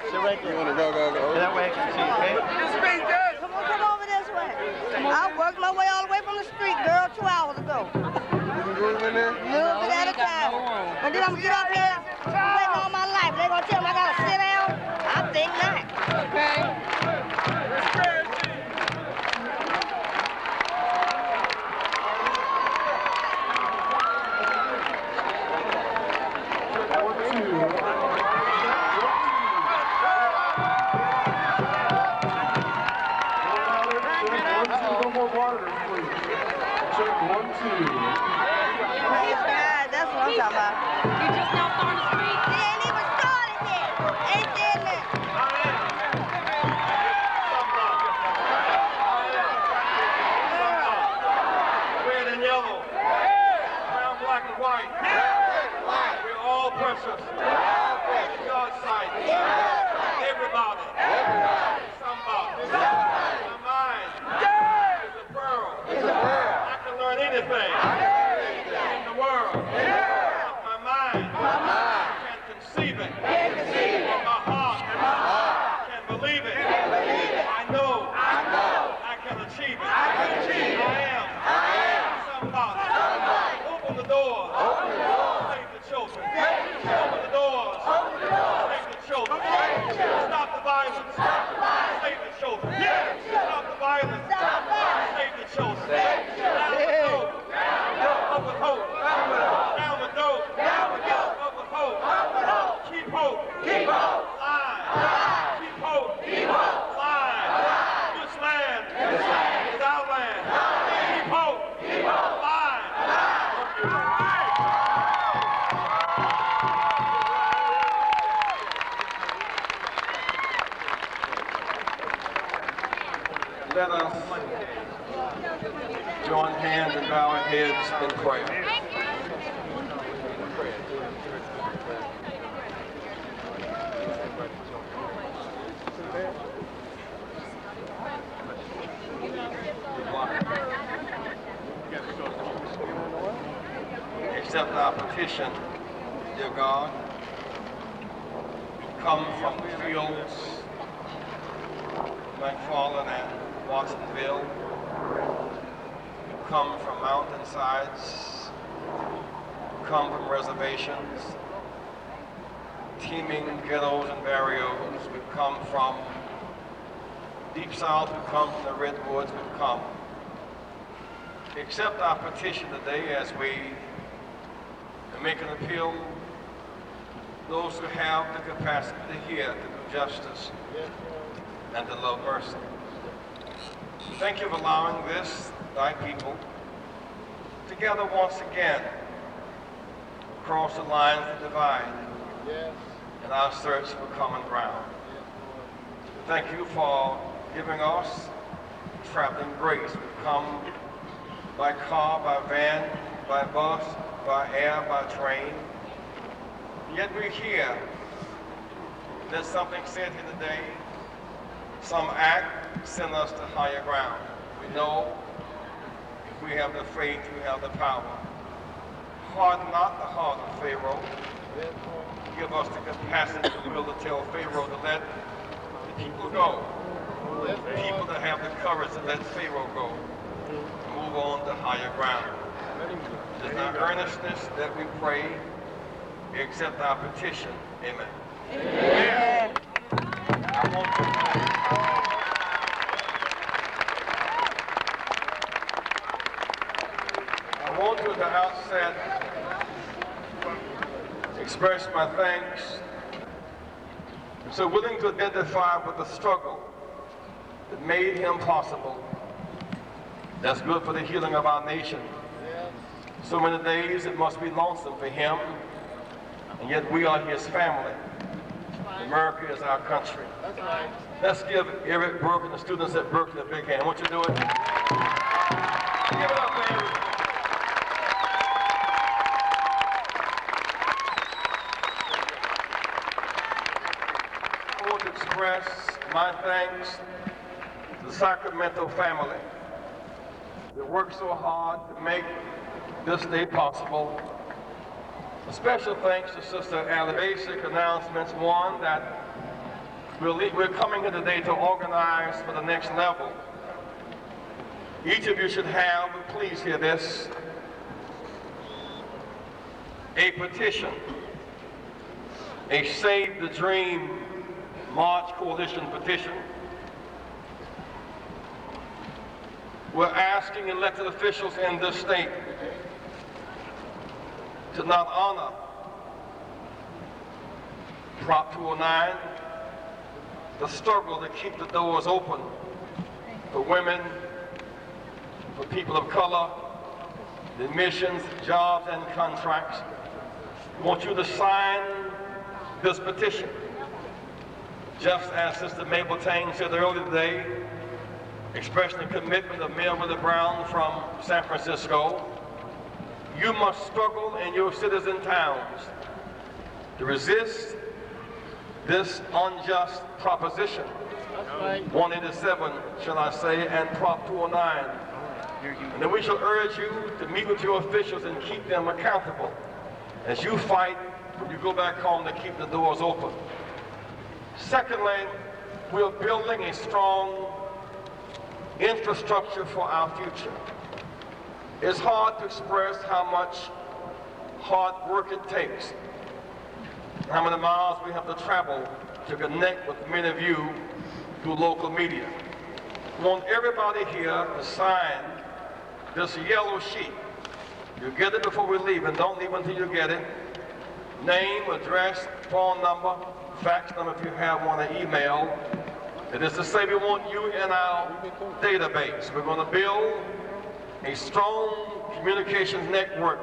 Sit right there. You want to go. That way I can see, okay? Come over this way. I worked my way all the way from the street, girl, 2 hours ago. A little bit at a time. And then I'm going to get up here waiting all my life. They're going to tell me I got to sit down? I think not. Okay. That's what I'm talking about. You just now started to speak? He ain't even started yet. Ain't dead man. Red and yellow. Brown, black, and white. We're all precious. In God's sight. Everybody. Somebody. My mind is a pearl. I can learn anything in the world. My mind can conceive it. My heart can believe it. I know I can achieve it. I am somebody. Open the doors. Save the children. Open the doors. Save the children. Stop the violence. Save the children. Stop the violence. Save the children. Down with dope. Up with hope. Down with dope. Up with hope. Keep hope. Line. Keep hope. Line. This land is our land. Keep hope. Line. Let us join hands and bow our heads in prayer. Accept our petition, dear God. Come from the fields, McFarland and Watsonville. Come from mountainsides, come from reservations, teeming ghettos and barrios. We've come from deep south, we've come from the redwoods, we've come. Accept our petition today as we make an appeal to those who have the capacity to hear, to do justice, and to love mercy. Thank you for allowing this, thy people, together once again, across the lines that divide, in our search for common ground. Thank you for giving us traveling grace. We've come by car, by van, by bus, by air, by train. Yet we're here. There's something said here today. Some act send us to higher ground. We know if we have the faith, we have the power. Harden not the heart of Pharaoh. Give us the capacity, the will to tell Pharaoh to let the people go. The people that have the courage to let Pharaoh go. Move on to higher ground. It is our earnestness that we pray. We accept our petition. Amen. Amen. I want to at the outset express my thanks. I'm so willing to identify with the struggle that made him possible. That's good for the healing of our nation. So many days it must be lonesome for him, and yet we are his family. America is our country. Let's give Eric Burke and the students at Berkeley a big hand. Won't you do it? Give it up for Eric. I want to express my thanks to the Sacramento family that worked so hard to make this day possible. A special thanks to Sister Allie. Basic announcements. One, that we're coming here today to organize for the next level. Each of you should have, please hear this, a petition, a Save the Dream March Coalition petition. We're asking elected officials in this state to not honor Prop 209, the struggle to keep the doors open for women, for people of color, the admissions, jobs, and contracts. I want you to sign this petition. Just as Sister Mabel Tang said earlier today, expressing the commitment of Mayor Willie Brown from San Francisco, you must struggle in your citizen towns to resist this unjust proposition, 187, shall I say, and Prop 209. And then we shall urge you to meet with your officials and keep them accountable as you fight when you go back home to keep the doors open. Secondly, we're building a strong infrastructure for our future. It's hard to express how much hard work it takes, how many miles we have to travel to connect with many of you through local media. I want everybody here to sign this yellow sheet. You get it before we leave, and don't leave until you get it. Name, address, phone number, fax number if you have one, an email. It is to say we want you in our database. We're going to build a strong communications network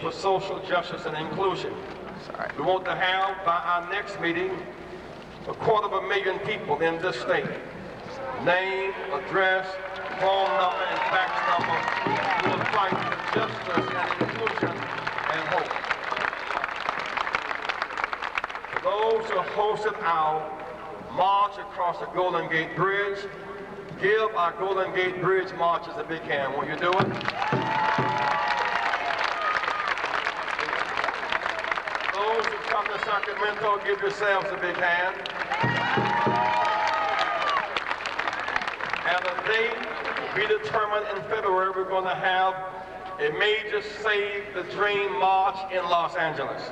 for social justice and inclusion. We want to have, by our next meeting, 250,000 people in this state. Name, address, phone number, and fax number. We will fight for justice and inclusion and hope. For those who hosted our march across the Golden Gate Bridge, give our Golden Gate Bridge marchers a big hand. Will you do it? Those who come to Sacramento, give yourselves a big hand. And a date to be determined in February, we're going to have a major Save the Dream March in Los Angeles.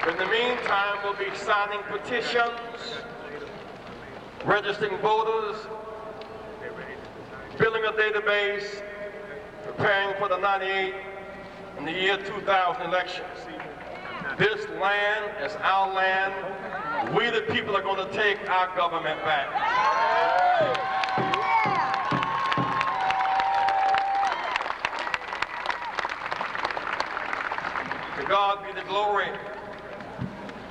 In the meantime, we'll be signing petitions, registering voters, building a database, preparing for the 98 and the year 2000 elections. This land is our land. We the people are going to take our government back. To God be the glory.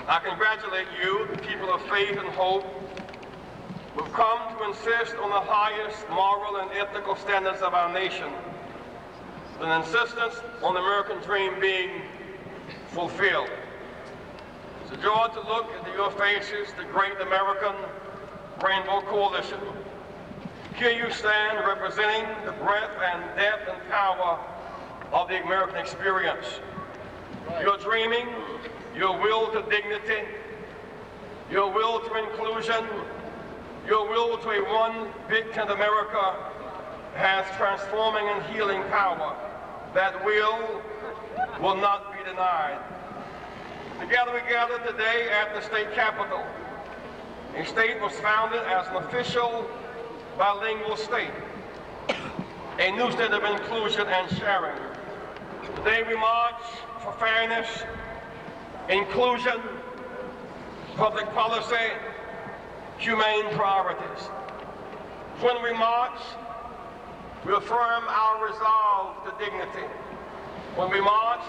I congratulate you, the people of faith and hope, who've come to insist on the highest moral and ethical standards of our nation, with an insistence on the American dream being fulfilled. It's a joy to look into your faces, the great American Rainbow Coalition. Here you stand representing the breadth and depth and power of the American experience. You're dreaming, your will to dignity, your will to inclusion, your will to a one big tent America has transforming and healing power that will not be denied. Together we gather today at the state capitol. A state was founded as an official bilingual state, a new state of inclusion and sharing. Today we march for fairness, inclusion, public policy, humane priorities. When we march, we affirm our resolve to dignity. When we march,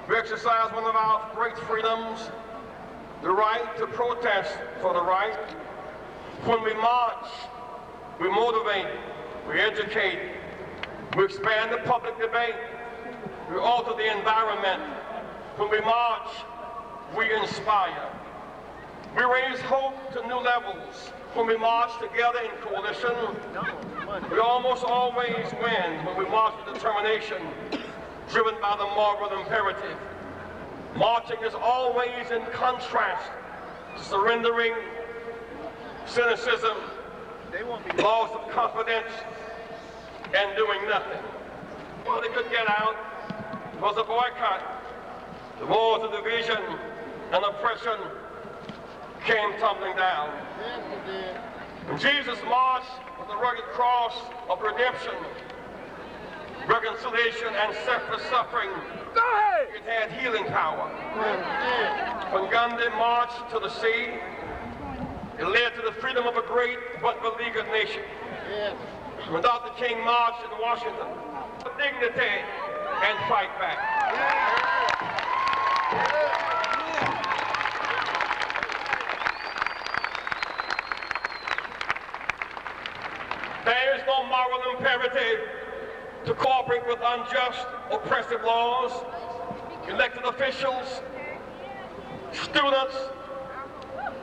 we exercise one of our great freedoms, the right to protest for the right. When we march, we motivate, we educate, we expand the public debate, we alter the environment. When we march, we inspire. We raise hope to new levels when we march together in coalition. We almost always win when we march with determination, driven by the moral imperative. Marching is always in contrast to surrendering, cynicism, loss of confidence, and doing nothing. Well, they could get out was a boycott. The walls of division and oppression came tumbling down. And Jesus marched with the rugged cross of redemption, reconciliation, and selfless suffering. It had healing power. When Gandhi marched to the sea, it led to the freedom of a great but beleaguered nation. When Dr. King marched in Washington, with dignity and fight back. There is no moral imperative to cooperate with unjust, oppressive laws. Elected officials, students,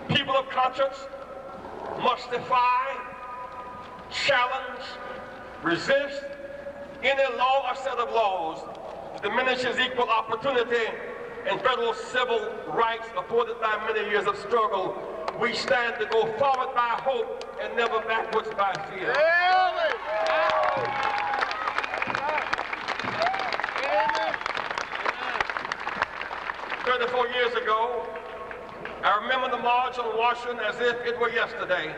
people of conscience must defy, challenge, resist any law or set of laws that diminishes equal opportunity and federal civil rights afforded by many years of struggle. We stand to go forward by hope and never backwards by fear. 34 years ago, I remember the March on Washington as if it were yesterday.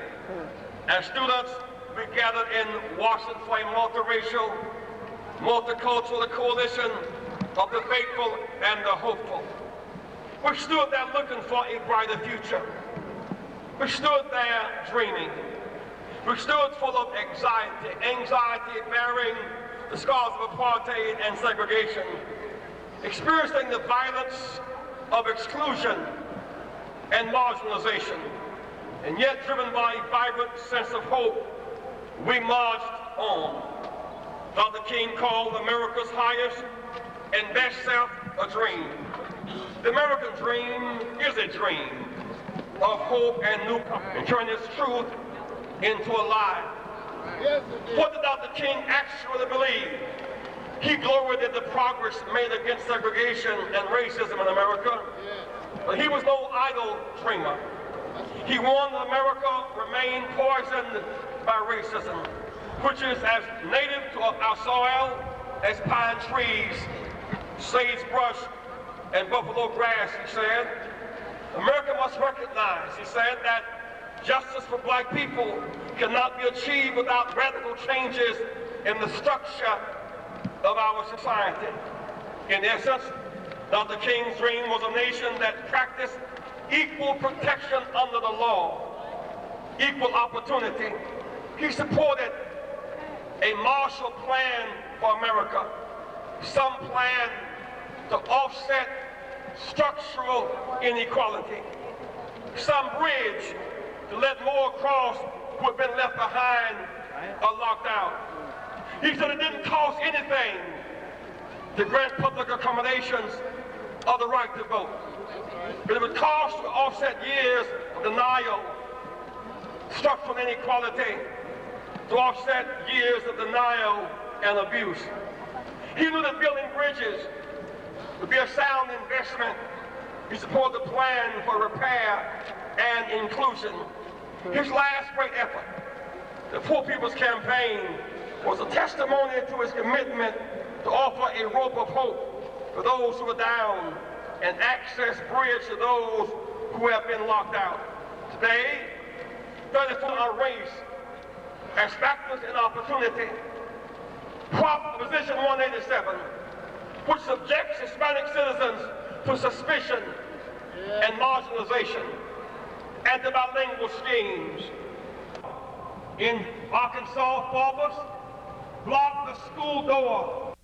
As students, we gathered in Washington for a multiracial, multicultural coalition of the faithful and the hopeful. We stood there looking for a brighter future. We stood there dreaming. We stood full of anxiety bearing the scars of apartheid and segregation, experiencing the violence of exclusion and marginalization, and yet driven by a vibrant sense of hope, we marched on. Dr. King called America's highest and best self a dream. The American dream is a dream of hope and new and turning its truth into a lie. What did Dr. King actually believe? He gloried in the progress made against segregation and racism in America, but he was no idle dreamer. He warned that America remained poisoned by racism, which is as native to our soil as pine trees, sagebrush, and buffalo grass, he said. America must recognize, he said, that justice for black people cannot be achieved without radical changes in the structure of our society. In essence, Dr. King's dream was a nation that practiced equal protection under the law, equal opportunity. He supported a Marshall Plan for America, some plan to offset structural inequality, some bridge to let more across who have been left behind or locked out. He said it didn't cost anything to grant public accommodations or the right to vote, but it would cost to offset years of denial, structural inequality, to offset years of denial and abuse. He knew that building bridges would be a sound investment. He supported the plan for repair and inclusion. His last great effort, the Poor People's Campaign, was a testimony to his commitment to offer a rope of hope for those who are down and access bridge to those who have been locked out. Today, 34 our race as factors in opportunity. Proposition 187, which subjects Hispanic citizens to suspicion and marginalization, anti-bilingual schemes. In Arkansas, Faubus blocked the school door